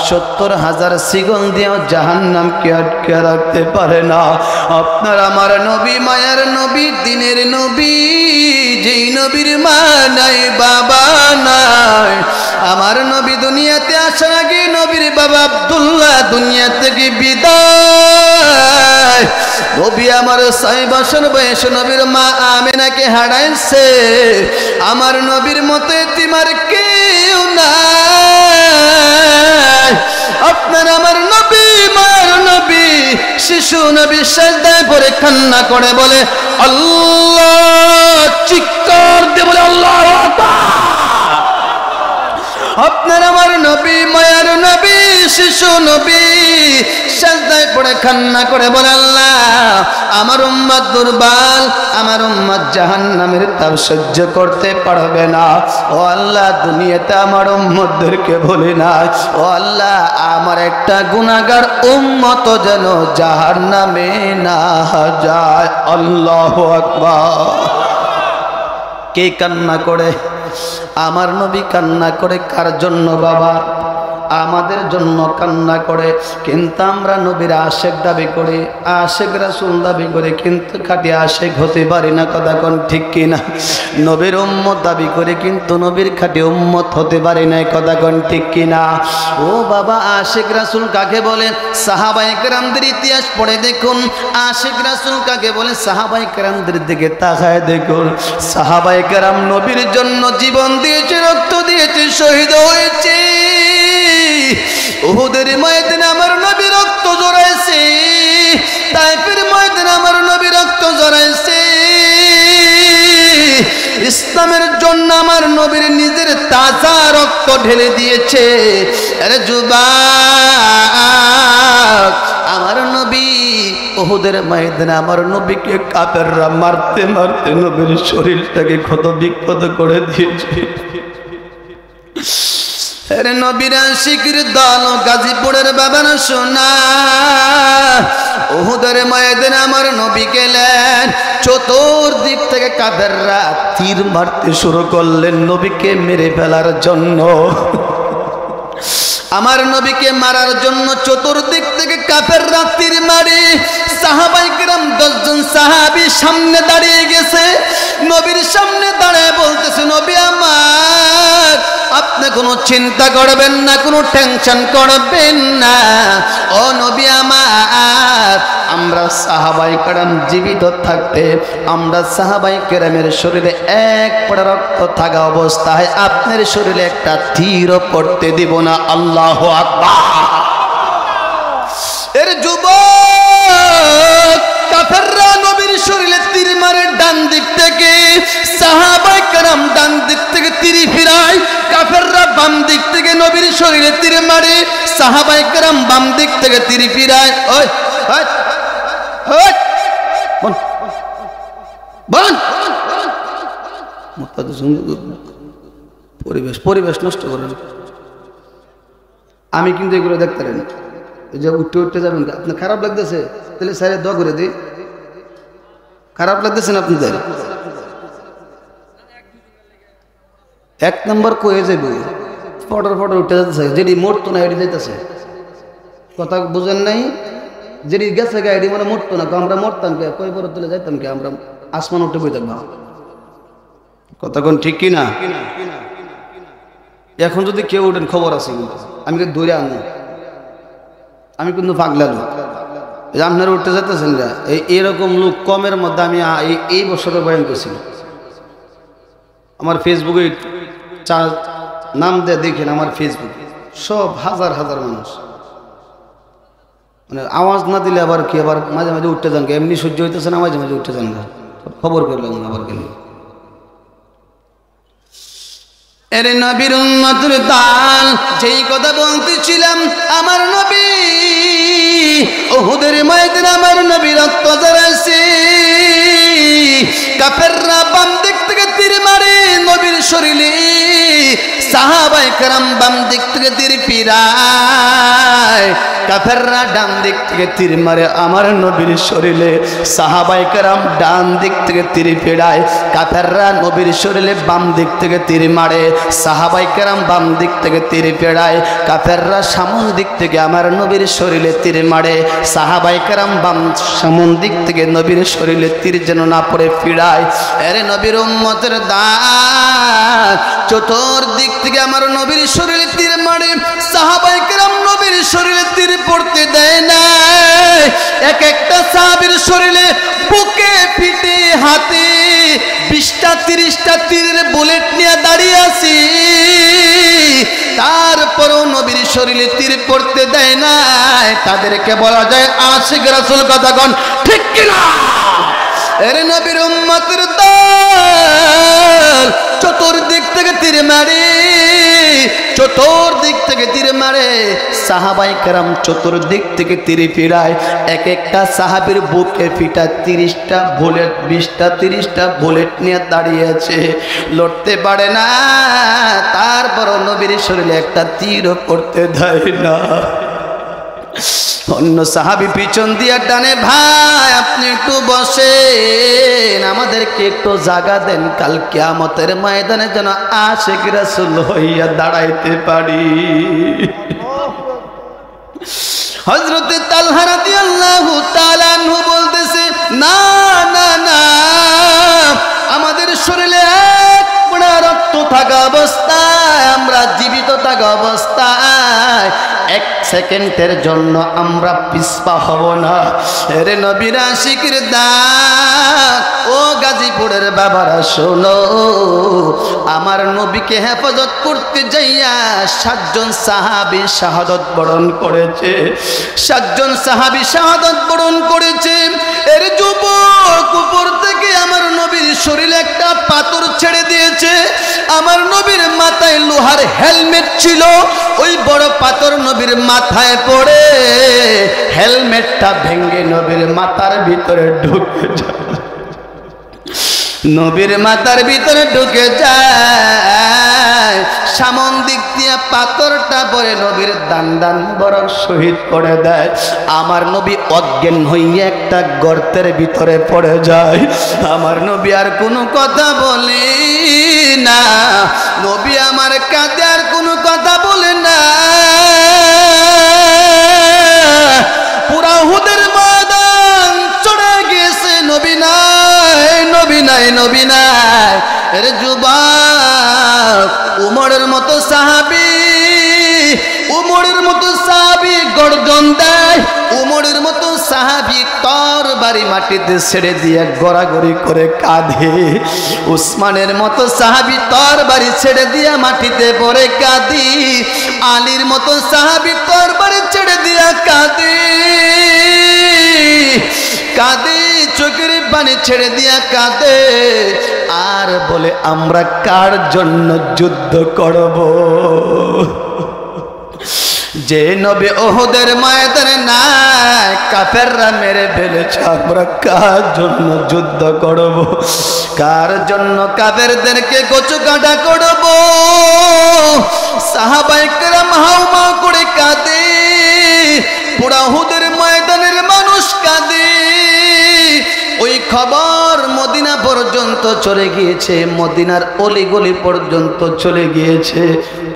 70,000 শিকল দিয়েও জাহান্নামকে আটকে রাখতে পারে না। আপনার আমার নবী, মায়ার নবী, দিনের নবী, যেই নবীর মা নাই বাবা নাই। আমার নবী দুনিয়াতে আসার আগে নবীর বাবা আব্দুল্লাহ দুনিয়া থেকে বিদায়। নবী আমার 6 বছর বয়সে নবীর মা আমেনাকে হারাইছে। আমার নবীর মতো এতিমার কেউ নাই। আপনার আমার নবী, মায়ের নবী, শিশু নবী সিজদায় পড়ে কান্না করে বলে আল্লাহ, চিৎকার দিয়ে বলে আল্লাহু আকবার। আপনার আমার নবী, মায়ার নবী, শিশু নবী সিজদায় পড়ে কান্না করে বলে আল্লাহ, আমার উম্মত দুর্বল, আমার উম্মত জাহান্নামের তাপ সহ্য করতে পারবে না। ও আল্লাহ, দুনিয়াতে আমার উম্মতদেরকে বলি না, ও আল্লাহ আমার একটা গুনাহগার উম্মত যেন জাহান্নামে না যায়। আল্লাহু আকবার। কে কান্না করে? আমার নবী কান্না করে কার জন্য বাবা? আমাদের জন্য কান্না করে। কিন্তু আমরা নবীর আশেক দাবি করি, আশেক রাসূল দাবি করি, কিন্তু খাঁটি আশেক হতে পারি না। কথা কোন ঠিক কিনা? নবীর উম্মত দাবি করে কিন্তু নবীর খাঁটি উম্মত হতে পারি না। কথা কোন ঠিক কিনা? ও বাবা, আশেক রাসূল কাকে বলে? সাহাবায়ে কেরামদের ইতিহাস পড়ে দেখুন। আশেক রাসূল কাকে বলে? সাহাবায়ে কেরামদের দিকে তাকায় দেখুন। সাহাবায়ে কেরাম নবীর জন্য জীবন দিয়েছে, রক্ত দিয়েছে, শহীদ হয়েছে। উহুদের ময়দানে আমার নবী রক্ত ঝরাইছে, তায়েফের ময়দানে আমার নবী রক্ত ঝরাইছে। ইসলামের জন্য আমার নবীর নিজের তাজা রক্ত ঢেলে দিয়েছে। আরে যুবক, আমার নবী উহুদের ময়দানে আমার নবীকে কাফেররা মারতে মারতে নবীর শরীরটাকে ক্ষত বিক্ষত করে দিয়েছে। আরে নবীর আশিকের দল গাজীপুরের বাবার সোনা, উহুদের ময়দানে আমার নবী গেলেন। চতুর্দিক থেকে কাফেররা তীর মারতে শুরু করলেন নবীকে মেরে ফেলার জন্য। আমার নবীকে মারার জন্য চতুর্দিক থেকে কাফেররা তীর মারে। সাহাবায়ে কেরাম 10 জন সাহাবী সামনে দাঁড়িয়ে গেছে। নবীর সামনে দাঁড়িয়ে বলতেছে, নবী আমার, আপনি কোনো চিন্তা করবেন না, কোনো টেনশন করবেন না। ও নবী আমার, আমরা সাহাবায়ে কেরাম জীবিত থাকতে আমরা সাহাবায়ে কেরামের শরীরে এক ফোঁটা রক্ত থাকা অবস্থায় আপনার শরীরে একটা তীরও পড়তে দিব না। আল্লাহু আকবার। এর যুবক, কাফেররা নবীর শরীরে তীর মারে ডান দিক থেকে, সাহাবায়ে কেরাম ডান দিক থেকে তীর ফিরায়। কাফেররা বাম দিক থেকে নবীর শরীরে তীর মারে, সাহাবায়ে কেরাম বাম দিক থেকে তীর ফিরায়। ওই ওই ওই বল বল, পরিবেশ পরিবেশ নষ্ট করেন। আমি কিন্তু এগুলো দেখতে পারি না। এই যে উঠতে উঠতে যাবেন, আপনার খারাপ লাগতেছে, তাহলে স্যারের দোয়া করে দিই। খারাপ লাগতেছে না আপনাদের? 1 নম্বর কয়ে যাবে, ফটোর ফটো উঠে যাচ্ছে, যেটি মরতো না এটি যাইতেছে। কথা বুঝেন নাই? যেটি গেছে গাড়ি মানে মরতো না, আমরা মরতাম কে, কই পরে তুলে যাইতাম কে, আমরা আসমান উঠে বই থাকবো। কথা কোন ঠিক কিনা? এখন যদি কেউ ওঠেন খবর আছে, কিন্তু আমি কিন্তু দৌড়ে আনবো, আমি কিন্তু পাগলা লোক। আপনারা উঠতে যেতেছেন না, এইরকম লোক কমের মধ্যে আমি এই বছরে বয়ান করছি। আমার ফেসবুকে নাম দিয়ে দেখেন, আমার ফেসবুকে সব হাজার হাজার মানুষ। মানে আওয়াজ না দিলে আবার কি, আবার মাঝে মাঝে উঠতে যান, এমনি সহ্য হইতেছে না, মাঝে মাঝে উঠতে যান না, খবর করলাম আবার কেন। এর নবীর উম্মতের দান, যেই কথা বলতেছিলাম, আমার নবী উহুদের ময়দানে আমার নবী রক্ত ঝরাইছে। কাফেররা বাম দিক থেকে তীর মারে নবীর শরীরে, সাহাবায়ে কেরাম বাম দিক থেকে তীর ফিরায়। কাফেররা ডান দিক থেকে তীর মারে আমার নবীর শরীরে, সাহাবায়ে কেরাম ডান দিক থেকে তীর ফিরায়। কাফেররা নবীর শরীরে বাম দিক থেকে তীর মারে, সাহাবায়ে কেরাম বাম দিক থেকে তীর ফিরায়। কাফেররা সামন দিক থেকে আমার নবীর শরীরে তীর মারে, সাহাবায়ে কেরাম বাম সামন দিক থেকে নবীর শরীরে তীর যেন না পড়ে ফিরায়। আরে নবীর উম্মতের দান, চতুর্দিক থেকে আমার নবীর শরীরে তীর মারে, সাহাবায়ে কেরাম নবীর শরীরে তীর পড়তে দেয় না। এক একটা সাহাবীর শরীরে বুকে পিঠে হাতে 20টা 30টা তীরের বুলেট নিয়ে দাঁড়িয়ে আছি, তারপরও নবীর শরীরে তীর পড়তে দেয় না। তাদেরকে বলা যায় আশিক রাসূল। কথা কোন ঠিক কিনা? এর নবীর উম্মতের দল চতুর্দিক থেকে তীর মারে, চতুর্দিক থেকে তীর মারে, সাহাবায়ে কেরাম চতুর্দিক থেকে তীর ফিরায়। এক একটা সাহাবীর বুকে ফিটা 30টা বুলেট, 20টা 30টা বুলেট নিয়ে দাঁড়িয়ে আছে, লড়তে পারে না। তারপরও নবীর শরীরে একটা তীরও পড়তে দেয় না। অন্য সাহাবী পিছন দিয়ে টানে, ভাই আপনি একটু বসেন, আমাদেরকে একটু জায়গা দেন, কাল কিয়ামতের ময়দানে যেন আশিক রাসূল হইয়া দাঁড়াইতে পারি। হযরত তালহা রাদিয়াল্লাহু তাআলা আনহু বলতেছে, না না না, আমাদের শরীরে এক ফোঁটা রক্ত থাকা অবস্থায়, আমরা জীবিত থাকা অবস্থায় 1 সেকেন্ডের জন্য আমরা পিছপা হব না। রে নবীর আশিকের দান, ও গাজীপুরের বাবারা শোনো, আমার নবীকে হেফাজত করতে যাইয়া 7 জন সাহাবী শাহাদাত বরণ করেছে, 7 জন সাহাবী শাহাদাত বরণ করেছে। এর যুবক উপর থেকে আমার নবীর শরীরে একটা পাথর ছেড়ে দিয়েছে। আমার নবীর মাথায় লোহার হেলমেট ছিল, ওই বড় পাথর নবীর মাথায় পড়ে হেলমেটটা ভেঙে নবীর মাথার ভিতরে ঢুকে যায়, নবীর মাথার ভিতরে ঢুকে যায়। সামন দিক দিয়ে পাথরটা পরে নবীর দান দান বড় শহীদ করে দেয়। আমার নবী অজ্ঞান হইয়া একটা গর্তের ভিতরে পড়ে যায়। আমার নবী আর কোনো কথা বলে না, নবী আমার কাঁধে আর কোনো কথা বলে না। পুরা উহুদের ময়দান চড়ে গিয়েছে, নবী নাই, নবী নাই, নবী নাই। এর যুবক উমরের মতো সাহাবী, উমরের মতো সাহাবী গর্জন দেয়, উমরের মতো সাহাবী তরবারি মাটিতে ছেড়ে দিয়ে গড়াগড়ি করে কাঁদে। উসমানের মতো সাহাবী তরবারি ছেড়ে দিয়ে মাটিতে পড়ে কাঁদি। আলীর মতো সাহাবী তরবারি ছেড়ে দিয়ে কাঁদে, কাঁদে, চোখের পানি ছেড়ে দিয়া কাঁদে, আর বলে আমরা কার জন্য যুদ্ধ করব? যে নবী উহুদের ময়দানে নাই, কাফেররা মেরে ফেলেছে, আমরা কার জন্য যুদ্ধ করব? কার জন্য কাফেরদেরকে কচু কাটা করব? সাহাবায়ে কেরাম হাউমাউ করে কাঁদে, পুরা উহুদের ময়দানের মানুষ কাঁদে। ওই খবর মদিনা পর্যন্ত চলে গিয়েছে, মদিনার অলিগলি পর্যন্ত চলে গিয়েছে।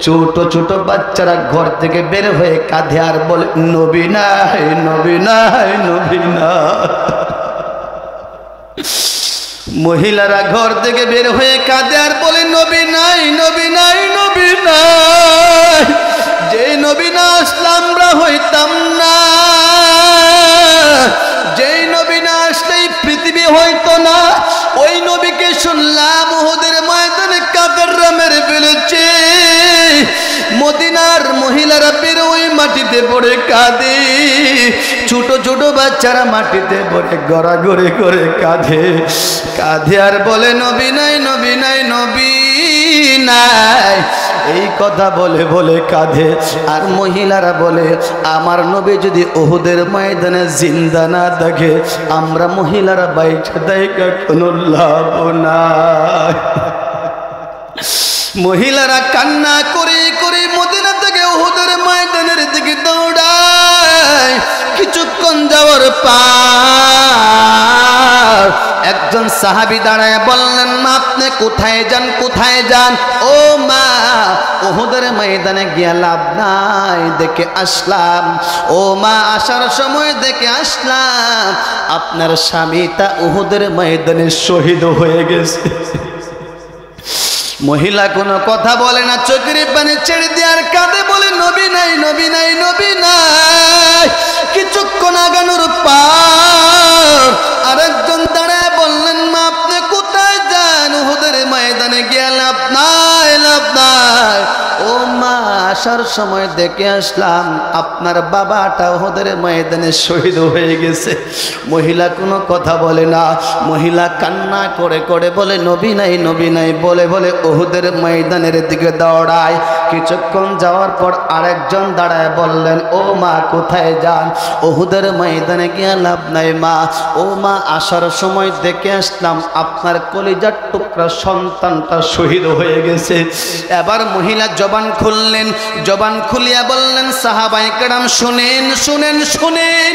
ছোট ছোট বাচ্চারা ঘর থেকে বের হয়ে কাঁদে আর বলে নবী নাই, নবী নাই, নবী নাই। মহিলারা ঘর থেকে বের হয়ে কাঁদে আর বলে নবী নাই, নবী নাই, নবী নাই। আসলে আমরা হইতাম না, যেই নবী না আসলে এই পৃথিবী হইতো না। ওই নবীকে শুনলাম উহুদের ময়দানে কাফেররা মেরে ফেলেছে। মদিনার মহিলারা বের ওই মাটিতে পড়ে কাঁদে, ছোট ছোট বাচ্চারা মাটিতে পড়ে গড়াগড়ি করে কাঁদে কাঁদে আর বলে নবী নাই, নবী নাই, নবী নাই। এই কথা বলে বলে কাঁদে। আর মহিলারা বলে আমার নবী যদি উহুদের ময়দানে জিন্দা না দেখে আমরা মহিলারা বাইচে দেয় কোনো লাভ নাই। মহিলারা কান্না করে করে মদিনা থেকে উহুদের ময়দানের দিকে দৌড়ায়। কিছুক্ষণ যাওয়ার পর একজন সাহাবী দাঁড়ায় বললেন, মা আপনি কোথায় যান, কোথায় যান? ও মা, উহুদের ময়দানে গিয়ে লাভ নাই, দেখে আসলাম। ও মা, আসার সময় দেখে আসলাম আপনার স্বামীটা উহুদের ময়দানে শহীদ হয়ে গেছে। মহিলা কোনো কথা বলে না, চোখের পানি ছেড়ে দিয়ে আর কাঁদে, বলে নবী নাই, নবী নাই, নবী নাই। কিছুক্ষণ আগানোর পর আরেকজন দাঁড়ায় বললেন, মা আপনি কোথায় যান? উহুদের ময়দানে গিয়ে লাভ নাই, লাভ নাই। ও মা, আসার সময় দেখে আসলাম আপনার বাবাটা উহুদের ময়দানে শহীদ হয়ে গেছে। মহিলা কোনো কথা বলে না, মহিলা কান্না করে করে বলে নবী নাই, নবী নাই, বলে বলে উহুদের ময়দানের দিকে দৌড়ায়। কিছুক্ষণ যাওয়ার পর আরেকজন দাঁড়ায় বললেন, ও মা কোথায় যান? উহুদের ময়দানে গিয়ে লাভ নাই মা। ও মা, আসার সময় দেখে আসলাম আপনার কলিজার টুকরা সন্তানটা শহীদ হয়ে গেছে। এবার মহিলা জবান খুললেন, জবান খুলিয়া বললেন, সাহাবায়ে কেরাম শুনেন, শুনেন, শুনেন।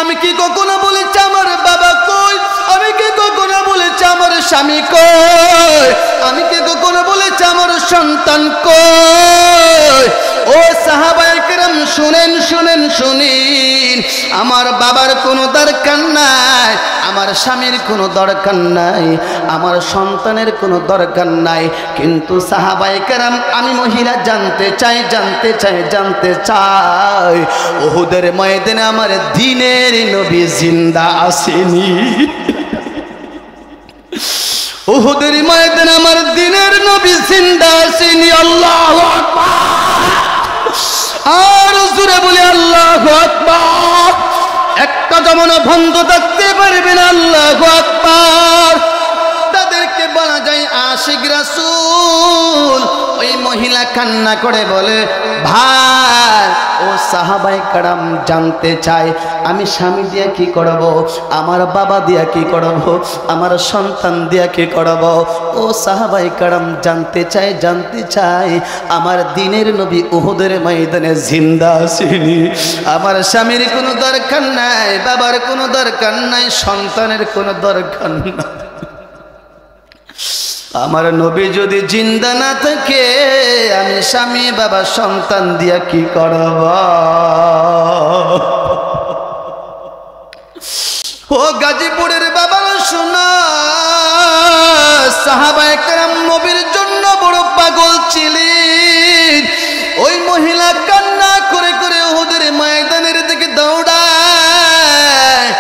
আমি কি কখনো বলেছি আমার বাবা কই? আমি কি কখনো বলেছি আমার স্বামী কই? আমি কি কখনো বলেছি আমার সন্তান কই? ও সাহাবায়ে কেরাম শুনেন, শুনেন, শুনেন। আমার বাবার কোনো দরকার নাই, আমার স্বামীর কোনো দরকার নাই, আমার সন্তানের কোনো দরকার নাই। কিন্তু সাহাবায়ে কেরাম আমি মহিলা জানতে চাই, জানতে চাই, জানতে চাই উহুদের ময়দানে আমার দ্বীনের নবী জিন্দা আসেনি? উহুদের ময়দানে আমার দ্বীনের নবী জিন্দা আসেনি? আল্লাহু আকবার। আর জোরে বলি আল্লাহু আকবার। একটা জমানা বন্ধ থাকতে পারবে না। আল্লাহু আকবার। তাদেরকে বলা যায় আশিক রাসূল। ওই মহিলা কান্না করে বলে, ভাই ও সাহাবায়ে কেরাম জানতে চাই আমি স্বামী দিয়া কি করব, আমার বাবা দিয়া কি করব, আমার সন্তান দিয়া কি করব। ও সাহাবায়ে কেরাম জানতে চাই, জানতে চাই আমার দ্বীনের নবী উহুদের ময়দানে জিন্দা আসেনি? আমার স্বামীর কোনো দরকার নাই, বাবার কোনো দরকার নাই, সন্তানের কোনো দরকার নাই। আমার নবী যদি জিন্দা না থাকে আমি স্বামী বাবা সন্তান দিয়া কি করব? ও গাজীপুরের বাবা শোনা, সাহাবায়ে কেরাম নবীর জন্য বড় পাগল ছিলেন। ওই মহিলা কান্না করে করে উহুদের ময়দানের দিকে দৌড়ায়।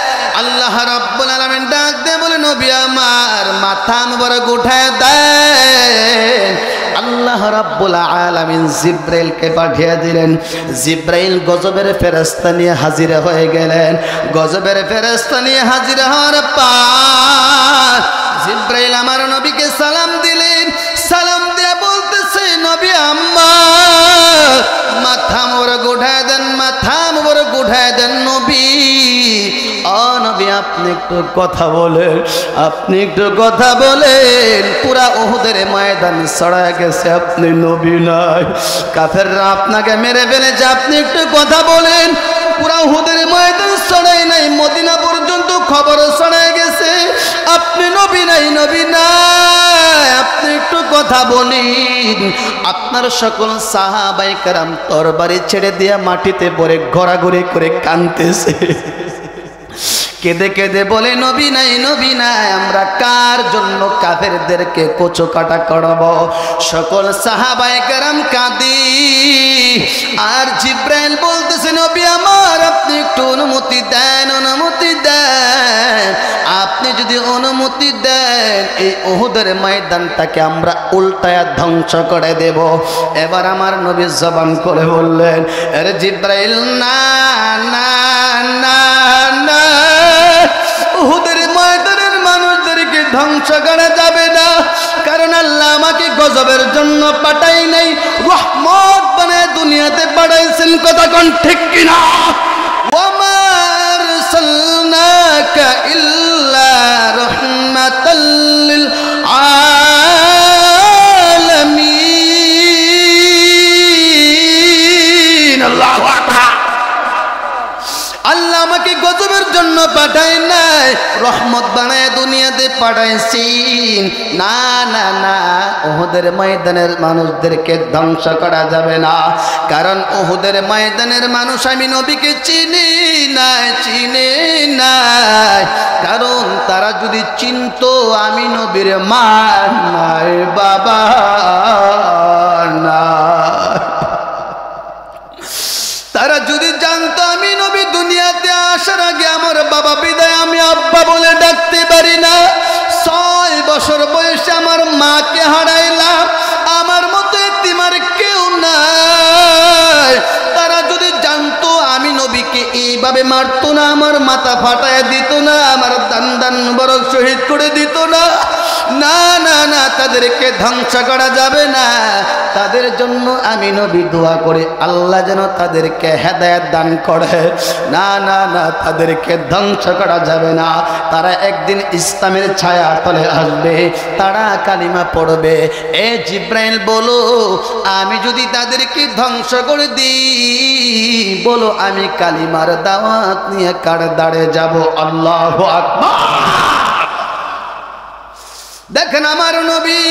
আল্লাহ রাব্বুল আলামিন ডাক দিয়ে বলে, নবী আমার মাথা মুবারক উঠায় দেন। আল্লাহ রাব্বুল আলামিন জিব্রাইলকে পাঠিয়ে দিলেন। জিব্রাইল গজবের ফেরেশতা নিয়ে হাজির হয়ে গেলেন। গজবের ফেরেশতা নিয়ে হাজির হওয়ার পর জিব্রাইল আমার নবীকে সালাম দিলেন। সালাম দিয়ে বলতেছে, নবী আম্মা মাথা মুবারক উঠায় দেন, মাথা মুবারক উঠায় দেন নবী। ও নবী আপনি একটু কথা বলেন, আপনি একটু কথা বলেন। পুরা উহুদের ময়দান ছড়ায় গেছে, আপনি নবী নাই, কাফেররা আপনাকে মেরে ফেলেছে, আপনি একটু কথা বলেন। পুরা উহুদের ময়দান ছড়ায় নাই, মদিনা পর্যন্ত খবর ছড়ায় গেছে আপনি নবী নাই, নবী নাই, আপনি একটু কথা বলেন। আপনার সকল সাহাবায়ে কেরাম তরবারি ছেড়ে দিয়ে মাটিতে পড়ে ঘোরাঘুরি করে কাঁদতেছে। কেঁদে কেঁদে বলে নবী নাই, নবী নাই, আমরা কার জন্য কাফেরদেরকে কচু কাটা করব? সকল সাহাবায়ে কেরাম কাঁদি। আর জিব্রাইল বলতেছে নবী আমার, আপনি একটু অনুমতি দেন, অনুমতি দেন। আপনি যদি অনুমতি দেন এই উহুদের ময়দানটাকে আমরা উল্টায়া ধ্বংস করে দেব। এবার আমার নবী জবান করে বললেন, আরে জিব্রাইল, না না না না, উহুদের ময়দানের মানুষদেরকে ধ্বংস করা যাবে না, কারণ আল্লাহ আমাকে গজবের জন্য পাঠাই নাই, রহমত বানায় দুনিয়াতে পাঠাইছেন। কথা কোন ঠিক কিনা? ওয়া আরসালনাকা ইল্লা রাহমাতাল লিল আলামিন। আল্লাহু আকবার। আল্লাহ আমাকে গজবের জন্য পাঠায় নাই, রহমত বানায় দুনিয়াতে পাঠাইছেন। না না না, উহুদের ময়দানের মানুষদেরকে ধ্বংস করা যাবে না, কারণ উহুদের ময়দানের মানুষ আমি নবীকে চিনি নাই, চিনি নাই। কারণ তারা যদি চিনতো আমি নবীর মা নাই, বাবা না, তারা যদি জানতো আমি নবী দুনিয়াতে আসার আগে আমার বাবা বিদায় আমি আব্বা বলে ডাকতে পারি না, 6 বছর বয়সে আমার মাকে হারাইলাম, আমার মতো এতিমার কেউ নাই, তারা যদি জানতো আমি নবীকে এইভাবে মারতো না, আমার মাথা ফাটায় দিত না, আমার দান দান বড় শহীদ করে দিত না। না না না, তাদেরকে ধ্বংস করা যাবে না। তাদের জন্য আমি নবী দোয়া করে আল্লাহ যেন তাদেরকে হেদায়েত দান করে। না না না, তাদেরকে ধ্বংস করা যাবে না। তারা একদিন ইসলামের ছায়া তলে আসবে, তারা কালিমা পড়বে। এ জিব্রাইল বলো, আমি যদি তাদেরকে ধ্বংস করে দিই, বলো আমি কালিমার দাওয়াত নিয়ে কার দাঁড়ে যাব? আল্লাহু আকবার। দেখেন আমার নবী,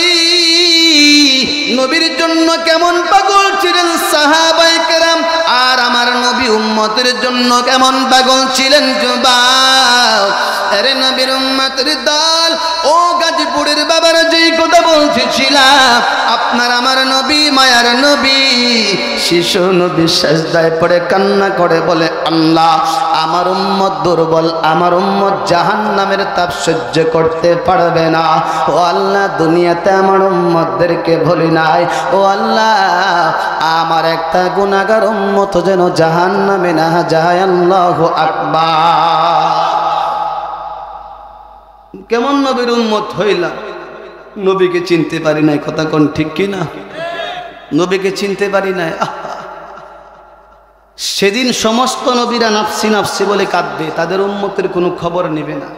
নবীর জন্য কেমন পাগল ছিলেন সাহাবায়ে কেরাম, আর আমার নবী উম্মতের জন্য কেমন পাগল ছিলেন যুবক। আরে নবীর উম্মতের দল, ও গাজীপুরের বাবার যেই কথা বলছিলাম, আপনার আমার নবী, মায়ার নবী, শিশু নবী সেজদায় পড়ে কান্না করে বলে, আল্লাহ আমার উম্মত দুর্বল, আমার উম্মত জাহান্নামের তাপ সহ্য করতে পারবে না। ও আল্লাহ, দুনিয়াতে আমার উম্মতদেরকে ভুলি নাই, ও আল্লাহ আমার একটা গুনাহগার উম্মত যেন জাহান্নামে না যায়। আল্লাহু আকবার। কেমন নবীর উম্মত হইলাম, নবীকে চিনতে পারি নাই। কথা কোন ঠিক কিনা? নবীকে চিনতে পারি নাই। সেদিন সমস্ত নবীরা নাফসি নাফসি বলে কাঁদবে, তাদের উম্মতের কোনো খবর নেবে না,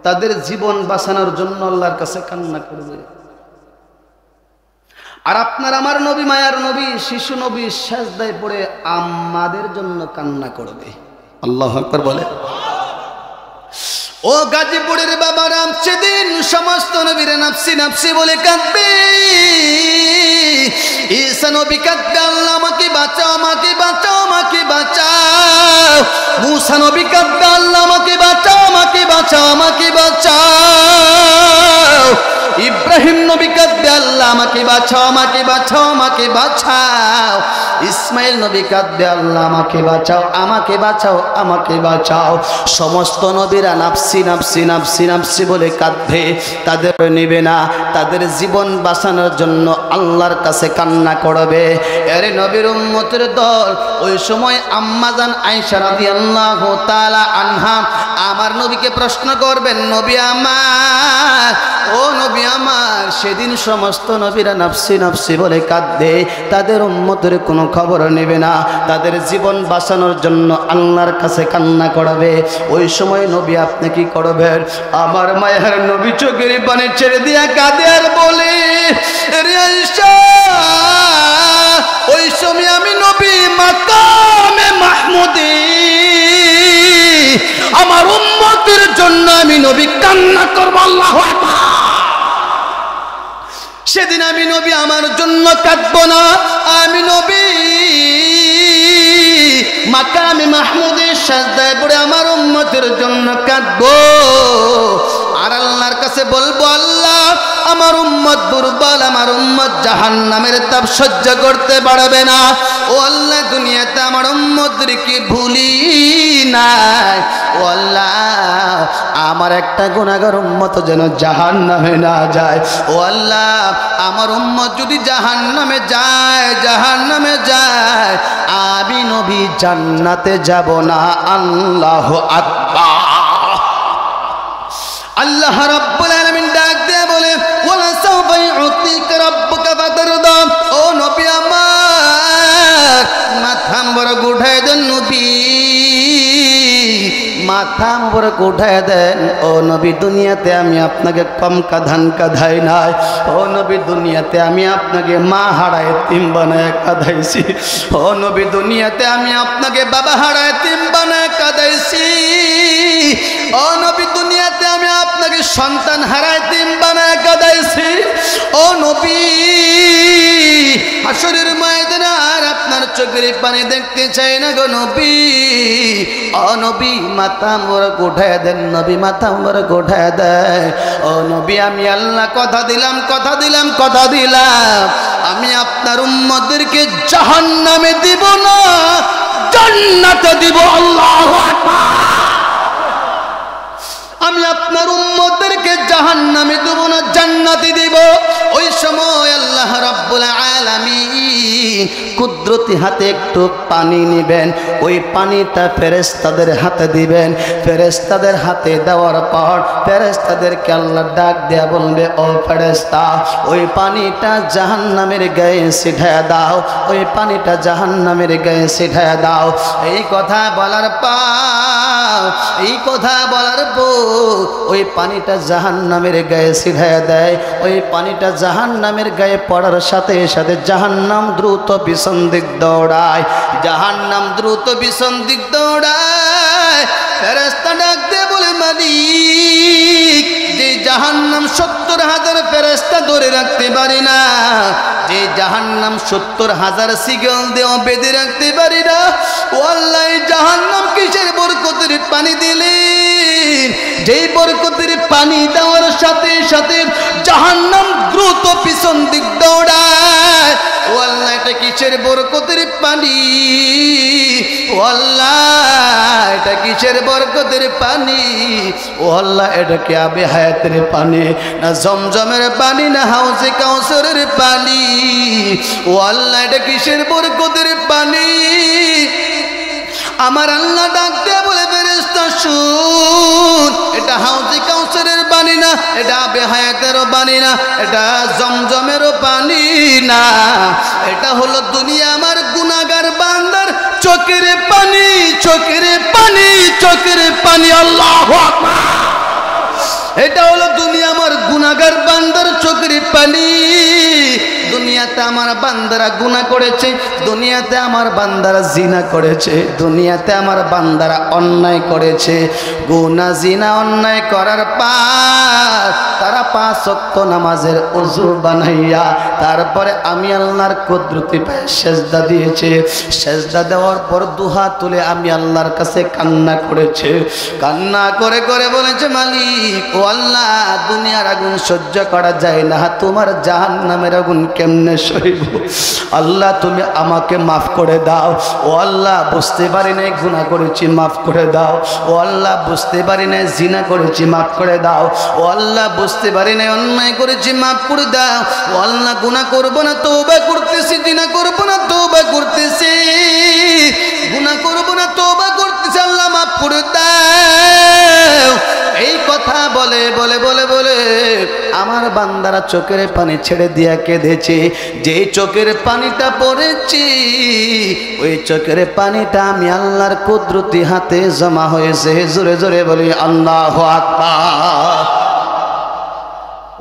তাদের জীবন বাঁচানোর জন্য আল্লাহর কাছে কান্না করবে। আর আপনার আমার নবী, মায়ার নবী, শিশু নবী সেজদায় পড়ে আমাদের জন্য কান্না করবে। আল্লাহু আকবার বলে। ও গাজীপুরের বাবারা, সেদিন সমস্ত নবীরা নাফসি নাফসি বলে কাঁদবে। ঈসা নবী কাঁদবে, আল্লাহ আমাকে বাঁচাও, আমাকে বাঁচাও, আমাকে বাঁচাও। মুসা নবী কাঁদবে, আল্লাহ আমাকে বাঁচাও, আমাকে বাঁচাও, আমাকে বাঁচাও। ইব্রাহিম নবী কাঁদবে, আল্লাহ আমাকে বাঁচাও, আমাকে বাঁচাও, আমাকে বাঁচাও। ইসমাইল নবী কাঁদবে, আল্লাহ আমাকে বাঁচাও, আমাকে বাঁচাও, আমাকে বাঁচাও। সমস্ত নবীরা নাফসি নাফসি নাফসি নাফসি বলে কাঁদবে, তাদের নেবে না, তাদের জীবন বাঁচানোর জন্য আল্লাহর কাছে কান্না করবে। আরে নবীর উম্মতের দল, ওই সময় আম্মাজান আয়েশা রাদিয়াল্লাহু তাআলা আনহা আমার নবীকে প্রশ্ন করবেন, নবী আমার, ও নবী আমার, সেদিন সমস্ত নবীরা নাফসি নাফসি বলে কাঁদবে, তাদের উম্মতের কোনো খবর নেবে না, তাদের জীবন বাঁচানোর জন্য আল্লাহর কাছে কান্না করবে। ওই সময় নবী আপনি কি করবেন? আমার মায়ের নবী চোখের পানি ছেড়ে দিয়া কাঁদে আর বলে, রে আয়েশা, ওই সময় আমি নবী মাকামে মাহমুদে আমার উম্মতের জন্য আমি নবী কান্না করব। আল্লাহু আকবার। সেদিন আমি নবী আমার জন্য কাঁদব না, আমি নবী মাকামে মাহমুদে সাজদায় পড়ে আমার উম্মতের জন্য কাঁদবো আর আল্লাহর কাছে বলবো, আল্লাহ আমার উম্মত দুর্বল, আমার উম্মত জাহান্নামের তাপ সহ্য করতে পারবে না। ও আল্লাহ, দুনিয়াতে আমার উম্মতদেরকে ভুলি নাই। ও আল্লাহ, আমার একটা গুনাহগার উম্মত যেন জাহান্নামে না যায়। ও আল্লাহ, আমার উম্মত যদি জাহান্নামে যায়, জাহান্নামে যায়, আমি নবী জান্নাতে যাব না। আল্লাহু আকবার। আল্লাহ রাব্বুল আলামিন ডাক দিয়ে বলে, ওয়ালা সাওফা ইউতিকা রাব্বুকা ফাতারদা। ও নবী আমার, মাথা মোবারক উঠায় দেন নবী, মাথা মোবারক উঠায় দেন। ও নবী, দুনিয়াতে আমি আপনাকে কম কাঁধাই নাই। ও নবী, দুনিয়াতে আমি আপনাকে মা হারায় এতিম বানায় কাঁদাইছি। ও নবী, দুনিয়াতে আমি আপনাকে বাবা হারায় এতিম বানায় কাঁদাইছি। ও নবী, দুনিয়াতে আমি আপনাকে সন্তান হারায় এতিম বানায় কাঁদাইছি। ও নবী, হাসরের ময়দানে আর আপনার চোখের পানি দেখতে চাই না গো নবী। ও নবী, মাথা মোবারক উঠায় দেন নবী, মাথা মোবারক উঠায় দেন। ও নবী, আমি আল্লাহ কথা দিলাম, কথা দিলাম, কথা দিলাম, আমি আপনার উম্মতদেরকে জাহান্নামে দিব না, জান্নাতে দিব। আল্লাহু আকবার। আমি আপনার উম্মতদেরকে জাহান্নামে দেব না, জান্নাতে দিব। ওই সময় আল্লাহ রাব্বুল আলামিন কুদরতি হাতে একটু পানি নেবেন, ওই পানিটা ফেরেশতাদের হাতে দিবেন। ফেরেশতাদের হাতে দেওয়ার পর ফেরেশতাদেরকে আল্লাহ ডাক দেয়া বলবে, ও ফেরেশতা, ওই পানিটা জাহান্নামের গায়ে ছিটায়া দাও, ওই পানিটা জাহান্নামের গায়ে ছিটায়া দাও। এই কথা বলার পর, এই কথা বলার পর ওই পানিটা জাহান্নামের গায়ে ছিটায়া দেয়। ওই পানিটা জাহান্নামের গায়ে পড়ার সাথে সাথে জাহান্নাম দ্রুত পিছন দিক দৌড়ায়, জাহান্নাম দ্রুত পিছন দিক দৌড়ায়। ফেরেশতা ডাক দিয়ে বলে, মালিক, যে জাহান্নাম 70,000 ফেরেশতা ধরে রাখতে পারি না, যে জাহান্নাম 70,000 শিকল দিয়ে বেঁধে রাখতে পারি না, ও আল্লাহ, এই জাহান্নাম কিসের বরকতের পানি দিলেন? যেই বরকতের পানি দেওয়ার সাথে সাথে জাহান্নাম দ্রুত পিছন দিক দৌড়ায়। ও আল্লাহ, এটা কিসের বরকতের পানি? ও আল্লাহ, এটা কিসের বরকতের পানি? ও আল্লাহ, এটা কি আবে হায়াতের পানি, না জমজমের পানি, না হাউজে কাউসারের পানি? ও আল্লাহ, এটা কিসের বরকতের পানি? আমার আল্লাহ ডাক দিয়ে বলে, ফেরেশতা শুন, এটা হাউজে কাউসারের পানি না, এটা আবে হায়াতেরও পানি না, এটা জমজমেরও পানি না, এটা হলো দুনিয়া আমার গুনাহগার বান্দার চোখের পানি, চোখের পানি, চোখের পানি। আল্লাহু আকবার। এটা হলো দুনিয়া আমার গুনাহগার বান্দার চোখের পানি। দুনিয়াতে আমার বান্দারা গুনাহ করেছে, দুনিয়াতে আমার বান্দারা জিনা করেছে, দুনিয়াতে আমার বান্দারা অন্যায় করেছে। গুনাহ জিনা অন্যায় করার পর তারা 5 ওয়াক্ত নামাজের ওযু বানাইয়া তারপরে আমি আল্লাহর কুদরতি পায়ে সেজদা দিয়েছে। সেজদা দেওয়ার পর দুহাত তুলে আমি আল্লাহর কাছে কান্না করেছে। কান্না করে করে বলেছে, মালিক, ও আল্লাহ, দুনিয়ার আগুন সহ্য করা যায় না, তোমার জাহান্নামের আগুন কেমনে সইব? আল্লাহ, তুমি আমাকে মাফ করে দাও। ও আল্লাহ, বুঝতে পারি নাই গুনাহ করেছি, মাফ করে দাও। ও আল্লাহ, বুঝতে পারি নাই জিনা করেছি, মাফ করে দাও। ও আল্লাহ, বুঝতে পারি নাই অন্যায় করেছি, মাফ করে দাও। ও আল্লাহ, গুনাহ করব না, তওবা করতেছি, জিনা করব না, তওবা করতেছি, গুনাহ করব না, তওবা করতেছি, আল্লাহ মাফ করে দাও। এই কথা বলে বলে বলে বলে আমার বান্দারা চোখের পানি ছেড়ে দিয়া কেঁদেছে। যেই চোখের পানিটা পড়েছি, ওই চোখের পানিটা আমি আল্লাহর কুদরতি হাতে জমা হয়েছে। জোরে জোরে বলি আল্লাহু আকবার।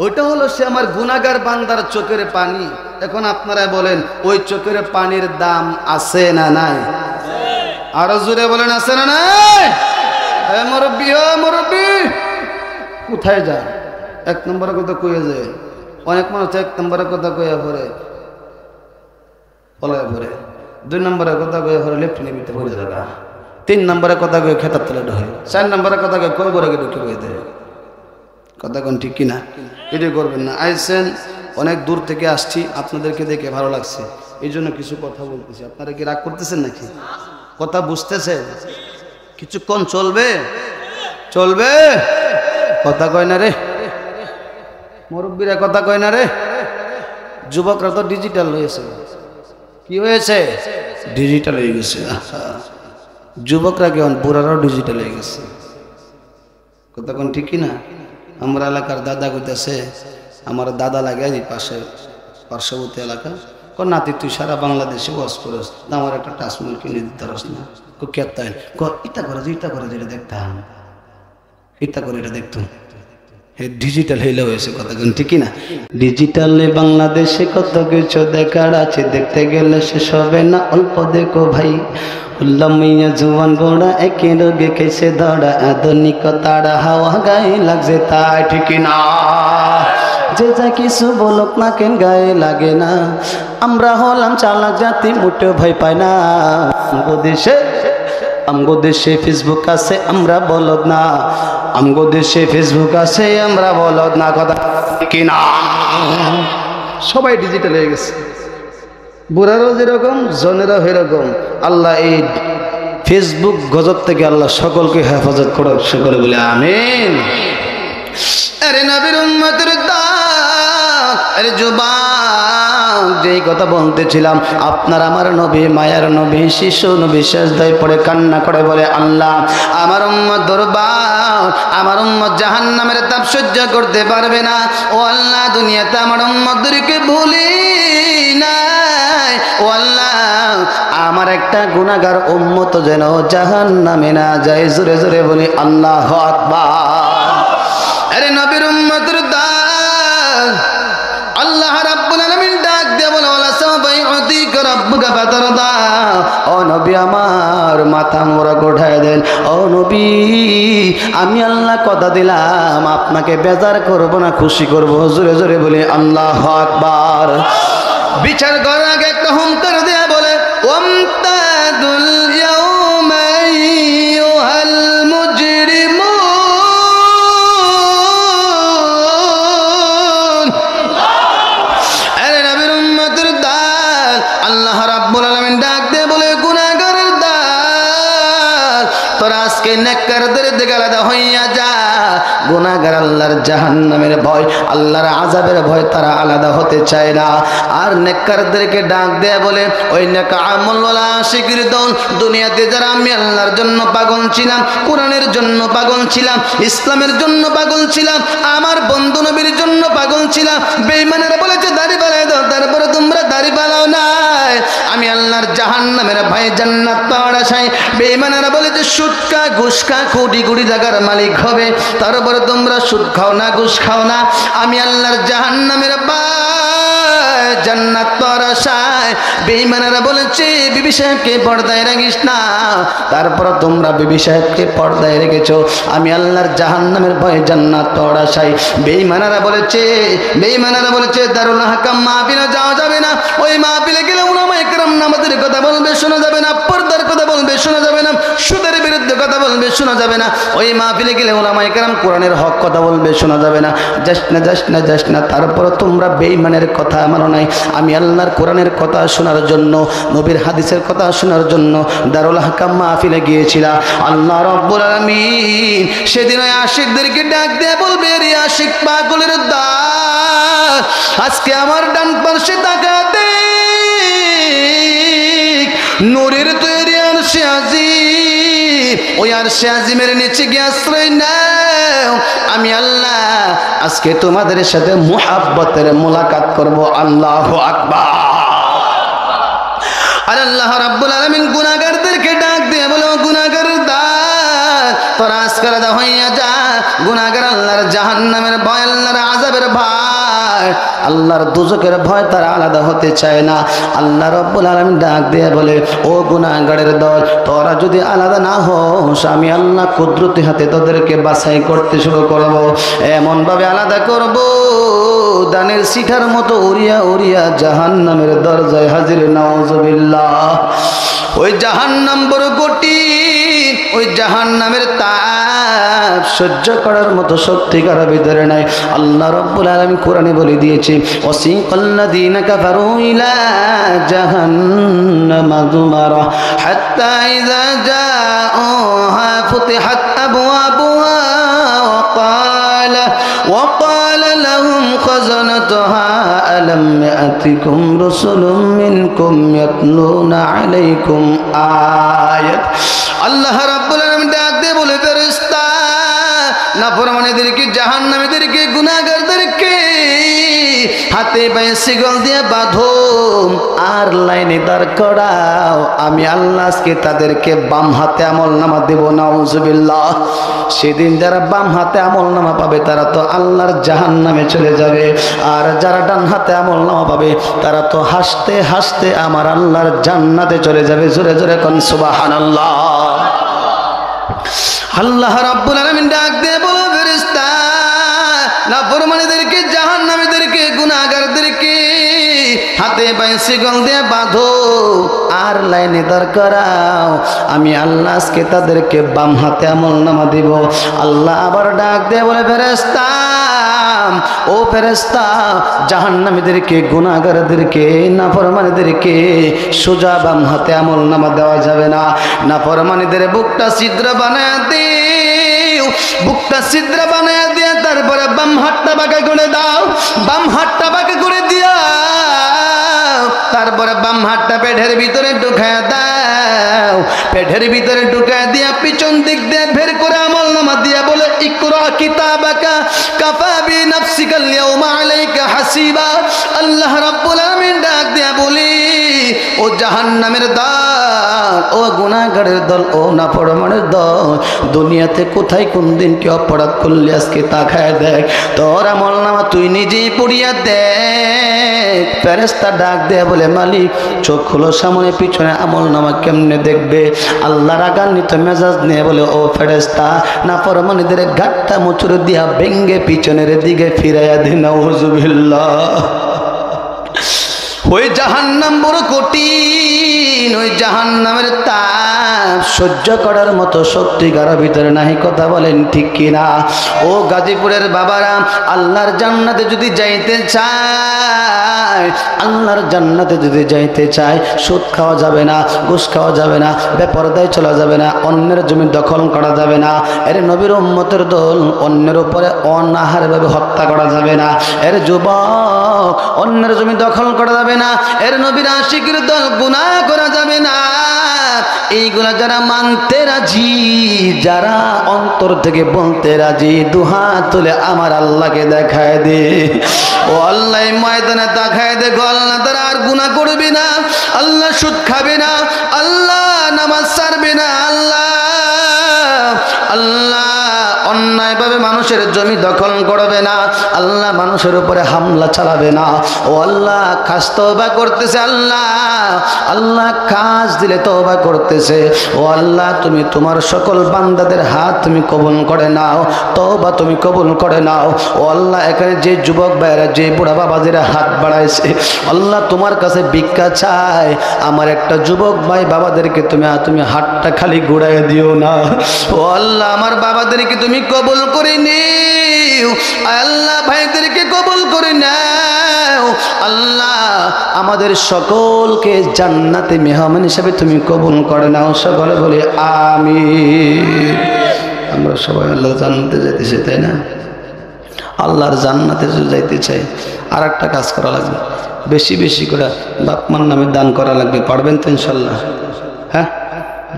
ওইটা হলো সে আমার গুনাহগার বান্দার চোখের পানি। এখন আপনারা বলেন, ওই চোখের পানির দাম আছে না নাই? আরো জোরে বলেন, আছে না নাই? মুরব্বী, ও মুরব্বী, কোথায় যান? 1 নম্বরের কথা কইয়া যায়। অনেক মানুষ 1 নম্বরের কথা কইয়া পরে পলায় পরে, 2 নম্বরের কথা কইয়া পরে লেফটিনের ভিতরে পড়ে যাবে। 3 নম্বরে কথা কয়ে খেতার তলে ঢোকে, 4 নম্বরে কথা কয়ে কই বড় ঢুকে বই দেয়। কথা কোন ঠিক কিনা? এটাই করবেন না। আইসেন অনেক দূর থেকে আসছি, আপনাদেরকে দেখে ভালো লাগছে, এই জন্য কিছু কথা বলতেছি। আপনারা কি রাগ করতেছেন নাকি? কথা বুঝতেছেন? কিছুক্ষণ চলবে, চলবে, কথা কয় না রে মুরব্বীরা, কথা কয় না রে। যুবকরা তো ডিজিটাল হয়েছে। কি হয়েছে? ডিজিটাল হয়ে গেছে। যুবকরা কেমন, বুড়ারাও ডিজিটাল হয়ে গেছে। কথা কোন ঠিক কিনা? আমার এলাকার দাদা কইতেছে, আমার দাদা লাগে পাশে পার্শ্ববর্তী এলাকা, কোন নাতি তুই সারা বাংলাদেশে ওয়াজ করস, আমার একটা টাচমোবাইল কিনে দিতে পারস না? কেতাই ইটা করে যেটা দেখতাম, ইটা করে এটা দেখতো। ডিজিটাল হইলে হয়েছে। কথা কোন ঠিক কিনা? ডিজিটালে বাংলাদেশে কত কিছু দেখার আছে, দেখতে গেলে শেষ হবে না, অল্প দেখো ভাই। উল্লামিয়া জুয়ান গোড়া একে রোগে কেসে ধরা, আধুনিকতার হাওয়া গায়ে লাগছে তাই, ঠিক না? যে যা কিছু বলক না কেন গায়ে লাগে না, আমরা হলাম চালাক জাতি, মোটেও ভয় পায় না। আমগো দেশে ফেসবুক আছে, আমরা বলদ না। আমগো দেশে ফেসবুক আছে, আমরা বলদ না। কথা কিনা? সবাই ডিজিটাল হয়ে গেছে, বুড়ারও যেরকম, জনেরাও সেরকম। আল্লাহ এই ফেসবুক গজব থেকে আল্লাহ সকলকে হেফাজত করে, সকলে বলে আমিন। আরে নবীর উম্মতের দাস, আরে যুবক, যেই কথা বলতেছিলাম, আপনার আমার নবী, মায়ার নবী, শিশু নবী সেজদায় পড়ে কান্না করে বলে, আল্লাহ আমার উম্মত দুর্বল, আমার উম্মত জাহান্নামের তাপ সহ্য করতে পারবে না। ও আল্লাহ, দুনিয়াতে আমার উম্মতদেরকে ভুলি নাই। ও আল্লাহ, আমার একটা গুনাহগার উম্মত যেন জাহান্নামে না যায়। জোরে জোরে বলি আল্লাহু আকবার। আরে নবীর উম্মতের দাস, আল্লাহ রাব্বুল আলামিন ডাক দিয়ে বলে, ওয়ালা সাবাইউতিকা রাব্বুকা ফাতারদা। ও নবী, আমার মাথা মোড়ক উঠায় দেন। ও নবী, আমি আল্লাহ কথা দিলাম আপনাকে বেজার করব না, খুশি করব। জোরে জোরে বলি আল্লাহু আকবার। বিচার করার আগে একটা হুঙ্কার দেয়া বলে, ওয়ামতাদুল ইয়াউমা আইয়ুহাল মুজরিমুন। আরে নবীর উম্মতের দাস, আল্লাহ রাব্বুল আলামিন ডাক দিয়ে বলে, গুনাহগারের দাস, তোরা আজকে নেককারদের দিকে আলাদা হইয়া যা। গুনাহগার আল্লাহর জাহান্নামের ভয়, আল্লাহর আযাবের ভয় তারা আলাদা হতে চায় না। আর নেককারদেরকে ডাক দেয়া বলে, ওই নেক আমল ওয়ালা আশিকের দল, দুনিয়াতে যারা আমি আল্লাহর জন্য পাগল ছিলাম, কোরআনের জন্য পাগল ছিলাম, ইসলামের জন্য পাগল ছিলাম, আমার বন্ধু নবীর জন্য পাগল ছিলাম, বেঈমানেরা বলেছে দাড়ি বাড়ায় দাও, তারপরে তোমরা দাড়ি বাড়াও নাই, আমি আল্লাহর জাহান্নামের ভয়ে জান্নাত পাওয়ার আশায় বেঈমানেরা বলেছে সুদ খা, ঘুষ খা, কোটি কোটি টাকার মালিক হবে, তারপরে তোমরা সুদ খাও না, ঘুষ খাও না, আমি আল্লাহর জাহান্নামের ভয়ে জান্নাত পাওয়ার আশায় বেঈমানেরা বলেছে বিবি সাহেবকে পর্দায় রাখিস না, তারপর তোমরা বিবি সাহেবকে পর্দায় রেখেছো, আমি আল্লাহর জাহান্নামের ভয়ে জান্নাত পাওয়ার আশায় বেঈমানেরা বলেছে দারুল হাকাম মাহফিলে যাওয়া যাবে না, ওই মাহফিলে গেলে উলামায়ে কেরাম নামাজের কথা বলবে শোনা যাবে না, পর্দার কথা বলবে শোনা যাবে না, সুদের বিরুদ্ধে কথা বলবে শোনা যাবে না, ওই মাহফিলে গেলে উলামায়ে কেরাম কোরআনের হক কথা বলবে শোনা যাবে না, যাস না। তারপর তোমরা বেঈমানের কথা মানো নাই, আমি আল্লাহর কোরআনের কথা শোনার জন্য, নবীর হাদিসের কথা শোনার জন্য দারুল হাকাম মাহফিলে গিয়েছিলাম। আল্লাহ রাব্বুল আলামিন সেদিন ওই আশিকদেরকে ডাক দিয়ে বলবে, রে আশিক পাগলের দাস, আজকে আমার ডান পাশে তাকা দেখ, নূরের তৈরি আরশে আজিম, ওই আরশে আজিমের নিচে গিয়ে আশ্রয় নাও, আমি আল্লাহ আজকে তোমাদের সাথে মুহাব্বতের মোলাকাত করব। আল্লাহু আকবার। আর আল্লাহ রাব্বুল আলামিন গুনাহগারদেরকে ডাক দিয়ে বলে, গুনাহগারের দাস, তোরা আজকে আলাদা হইয়া যা, গুনাহগার আল্লাহর জাহান্নামের ভয়, আল্লাহর আযাবের ভয় চায়, আল্লাহর দুজকের ভয় তারা আলাদা হতে চায় না। আল্লাহ রাব্বুল আলামিন ডাক দিয়ে বলে, ও গুনাহগারের দল, তোরা যদি আলাদা না হোস, আমি আল্লাহ কুদরতি হাতে তোদেরকে বাছাই করতে শুরু করব। এমন ভাবে আলাদা করব, দানের শিখার মতো উড়িয়া উড়িয়া জাহান্নামের দরজায় হাজির। নাউজুবিল্লাহ। ওই জাহান্নাম বড় কঠিন, ওই জাহান্নামের তাপ সহ্য করার মতো শক্তি কারো ভিতরে নাই। আল্লাহ রাব্বুল আলামিন কোরআনে বলে দিয়েছে, ওয়াসিকাল্লাযীনা কাফারু ইলা জাহান্নামা যুমারা হাত্তা ইযা জাআহা ফুতিহাত আবওয়াবুহা وقال لهم خزنتها ألم يأتكم رسل منكم يتلون عليكم آيات। আল্লাহ রাব্বুল আলামিন ডাক দিয়ে বলে, ফেরেশতা নাফরমানদেরকে, জাহান্নামীদেরকে, গুনাহগারদেরকে হাতে পায়ে শিকল দিয়ে বাঁধো আর লাইনে দাঁড় করাও। আমি আল্লাহ আজকে তাদেরকে বাম হাতে আমলনামা দেব। নাউজুবিল্লাহ। সেদিন যারা বাম হাতে আমলনামা পাবে তারা তো আল্লাহর জাহান্নামে চলে যাবে, আর যারা ডান হাতে আমলনামা পাবে তারা তো হাসতে হাসতে আমার আল্লাহর জান্নাতে চলে যাবে। জোরে জোরে কোন সুবহানাল্লাহ। আল্লাহ রাব্বুল আলামিন ডাক দিয়ে বলো, ফেরেশতা নাফরমানদেরকে, জাহান্নামীদেরকে, গুনাহগারদেরকে হাতে পায়ে শিকল দিয়ে বাঁধো আর লাইনে দাঁড় করাও। আমি আল্লাহ আজকে তাদেরকে বাম হাতে আমলনামা দিব। আল্লাহ আবার ডাক দিয়ে বলে, ফেরেশতা ও ফেরেশতা, জাহান্নামীদেরকে, গুনাহগারদেরকে, নাফরমানদেরকে সোজা বাম হাতে আমলনামা দেওয়া যাবে না। নাফরমানীদের বুকটা ছিদ্র বানায় দিও, বুকটা ছিদ্র বানায় দিয়ে তারপরে বাম হাতটা বাঁকা করে দাও। বাম হাতটা বাঁকা করে দিয়া তারপরে বাম হাতটা পেটের ভিতরে ঢুকায় দাও। পেটের ভিতরে ঢুকায় দিয়া পিছন দিক দিয়ে বের করে আমলনামা দিয়া বলে, ইকরা কিতাবাকা কাফা বিনাফসিকাল ইয়াউমা আলাইকা হাসিবা। আল্লাহ রাব্বুল আলামিন ডাক দিয়া বলি, ও জাহান্নামের দল, ও গুনাহগারের দল, ও নাফরমানের দল, দুনিয়াতে কোথায় কোন দিন কি অপরাধ করলি আজকে তাকায় দেখ। তোর আমলনামা তুই নিজেই পড়িয়া দেখ। ফেরেশতা ডাক দেয়া বলে, মালিক চোখ খুলো, সামনে পিছনে আমলনামা কেমনে দেখবে? আল্লাহ রাগান্বিত মেজাজ নিয়ে বলে, ও ফেরেশতা নাফরমানীদের গাট্টা মুচুর দিয়া ভেঙ্গে পিছনের দিকে ফিরাইয়া দিন। নাউজুবিল্লাহ। ওই জাহান্নাম বড় কঠিন, ওই জাহান্নামের তাপ সহ্য করার মতো শক্তি কারো ভিতরে নাই। কথা বলেন ঠিক কিনা? ও গাজীপুরের বাবারা, আল্লাহর জান্নাতে যদি যাইতে চায়, আল্লাহর জান্নাতে যদি যাইতে চায়, সুদ খাওয়া যাবে না, ঘুষ খাওয়া যাবে না, বেপরদায় চলা যাবে না, অন্যের জমি দখল করা যাবে না, এর নবীর উম্মতের দল অন্যের উপরে অনাহারভাবে হত্যা করা যাবে না, এর যুবক অন্যের জমি দখল করা যাবে না, এর নবীর আশিকের দল গুনাহ করা যাবে না। এইগুলা যারা মানতে রাজি, যারা অন্তর থেকে বলতে রাজি, দুহাত তুলে আমার আল্লাহকে দেখায় দে। ও আল্লাহ ময়দানে দেখায় দে, আল্লাহ তারা আর গুনাহ করবে না, আল্লাহ সুদ খাবে না, আল্লাহ নামাজ ছাড়বে না, আল্লাহ আল্লাহ অন্যায়ভাবে মানুষের জমি দখল করবে না, আল্লাহ মানুষের উপরে হামলা চালাবে না। ও আল্লাহ কাজ তওবা করতেছে, আল্লাহ আল্লাহ কাজ দিলে তওবা করতেছে। ও আল্লাহ তুমি তোমার সকল বান্দাদের হাত তুমি কবুল করে নাও, তওবা তুমি কবুল করে নাও। ও আল্লাহ এখানে যে যুবক ভাইরা, যে বুড়া বাবাজিরা হাত বাড়াইছে, আল্লাহ তোমার কাছে ভিক্ষা চায়, আমার একটা যুবক ভাই বাবাদেরকে তুমি হাতটা খালি ঘুরাই দিও না। ও আল্লাহ আমার বাবাদেরকে তুমি কবুল করে নিও, আল্লাহ ভাইদেরকে কবুল করে নাও, আল্লাহ আমাদের সকলকে জান্নাতে মেহমান হিসেবে তুমি কবুল করে নাও। সকলে বলি আমিন। আমরা সবাই আল্লাহর জান্নাতে যেতেছি, তাই না? আল্লাহর জান্নাতে যদি যাইতে চাই, আর একটা কাজ করা লাগবে, বেশি বেশি করে বাপ মার নামে দান করা লাগবে। পারবেন তো ইনশাল্লাহ? হ্যাঁ,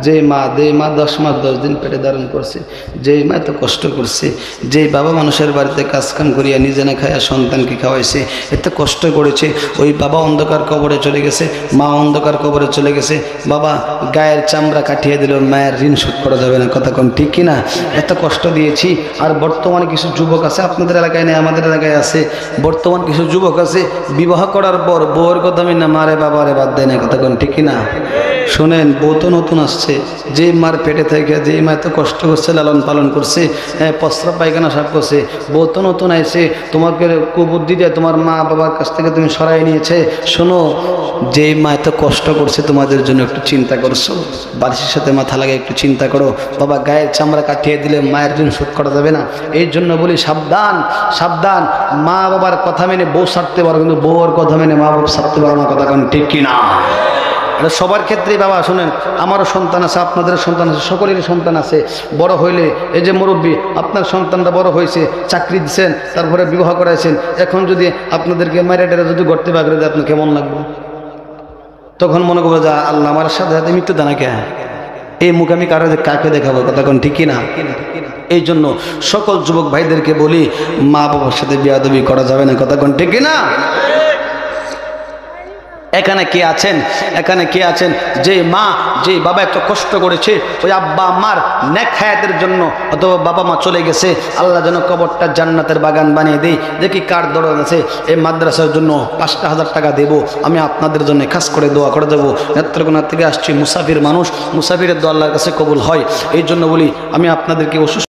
যেই মা 10 মাস 10 দিন পেটে ধারণ করছে, যেই মা এত কষ্ট করছে, যেই বাবা মানুষের বাড়িতে কাজকাম করিয়া নিজে না খাইয়া সন্তানকে খাওয়াইছে, এত কষ্ট করেছে, ওই বাবা অন্ধকার কবরে চলে গেছে, মা অন্ধকার কবরে চলে গেছে, বাবা গায়ের চামড়া কাটিয়ে দিল, মায়ের ঋণ শোধ করা যাবে না, কথা কোন ঠিক কিনা? এত কষ্ট দিয়েছি। আর বর্তমানে কিছু যুবক আছে, আপনাদের এলাকায় নেই আমাদের এলাকায় আছে, বর্তমান কিছু যুবক আছে বিবাহ করার পর বউয়ের কথা আমি না মারে বাবারে বাদ দেয় না, কথা কোন ঠিক কিনা? শোনেন, বউ তো নতুন আসছে, যে মার পেটে থেকে যে মা এত কষ্ট করছে, লালন পালন করছে, প্রস্রাব পায়খানা সাফ করছে, বউ তো নতুন আইছে, তোমাকে কুবুদ্ধি দিয়ে তোমার মা বাবার কাছ থেকে তুমি সরাই নিয়েছে। শোনো, যে মা এত কষ্ট করছে তোমাদের জন্য একটু চিন্তা করছো, বালিশের সাথে মাথা লাগে একটু চিন্তা করো। বাবা গায়ের চামড়া কাটিয়ে দিলে মায়ের ঋণ শোধ করা যাবে না। এই জন্য বলি সাবধান, সাবধান। মা বাবার কথা মেনে বউ ছাড়তে পারো, কিন্তু বউর কথা মেনে মা বাবা ছাড়তে পারো না, কথা কারণ ঠিক কিনা? এটা সবার ক্ষেত্রেই। বাবা শোনেন, আমারও সন্তান আছে, আপনাদের সন্তান আছে, সকলেরই সন্তান আছে। বড় হইলে, এই যে মুরব্বী, আপনার সন্তানরা বড় হয়েছে, চাকরি দিচ্ছেন, তারপরে বিবাহ করাইছেন, এখন যদি আপনাদেরকে মাইরেটারে যদি গড়তে বাগড়ে দেয়, আপনার কেমন লাগবে? তখন মনে করবো যে আল্লাহ আমার সাথে সাথে মৃত্যু দানা কে, এই মুখ আমি কারো কাকে দেখাবো, কথা কোন ঠিক কিনা? এই জন্য সকল যুবক ভাইদেরকে বলি, মা বাবার সাথে বেয়াদবি করা যাবে না, কথা কোন ঠিক কিনা? এখানে কে আছেন, এখানে কে আছেন যে মা যে বাবা এত কষ্ট করেছে, ওই আব্বা আম্মার নেক হায়াতের জন্য, অথবা বাবা মা চলে গেছে, আল্লাহ যেন কবরটা জান্নাতের বাগান বানিয়ে দেই। দেখি কার দরদ আছে, এই মাদ্রাসার জন্য 5,000 টাকা দেব, আমি আপনাদের জন্য খাস করে দোয়া করে দেবো। নেত্রকোনা থেকে আসছি, মুসাফির মানুষ, মুসাফিরের দোয়া আল্লাহর কাছে কবুল হয়। এই জন্য বলি, আমি আপনাদেরকে অসুস্থ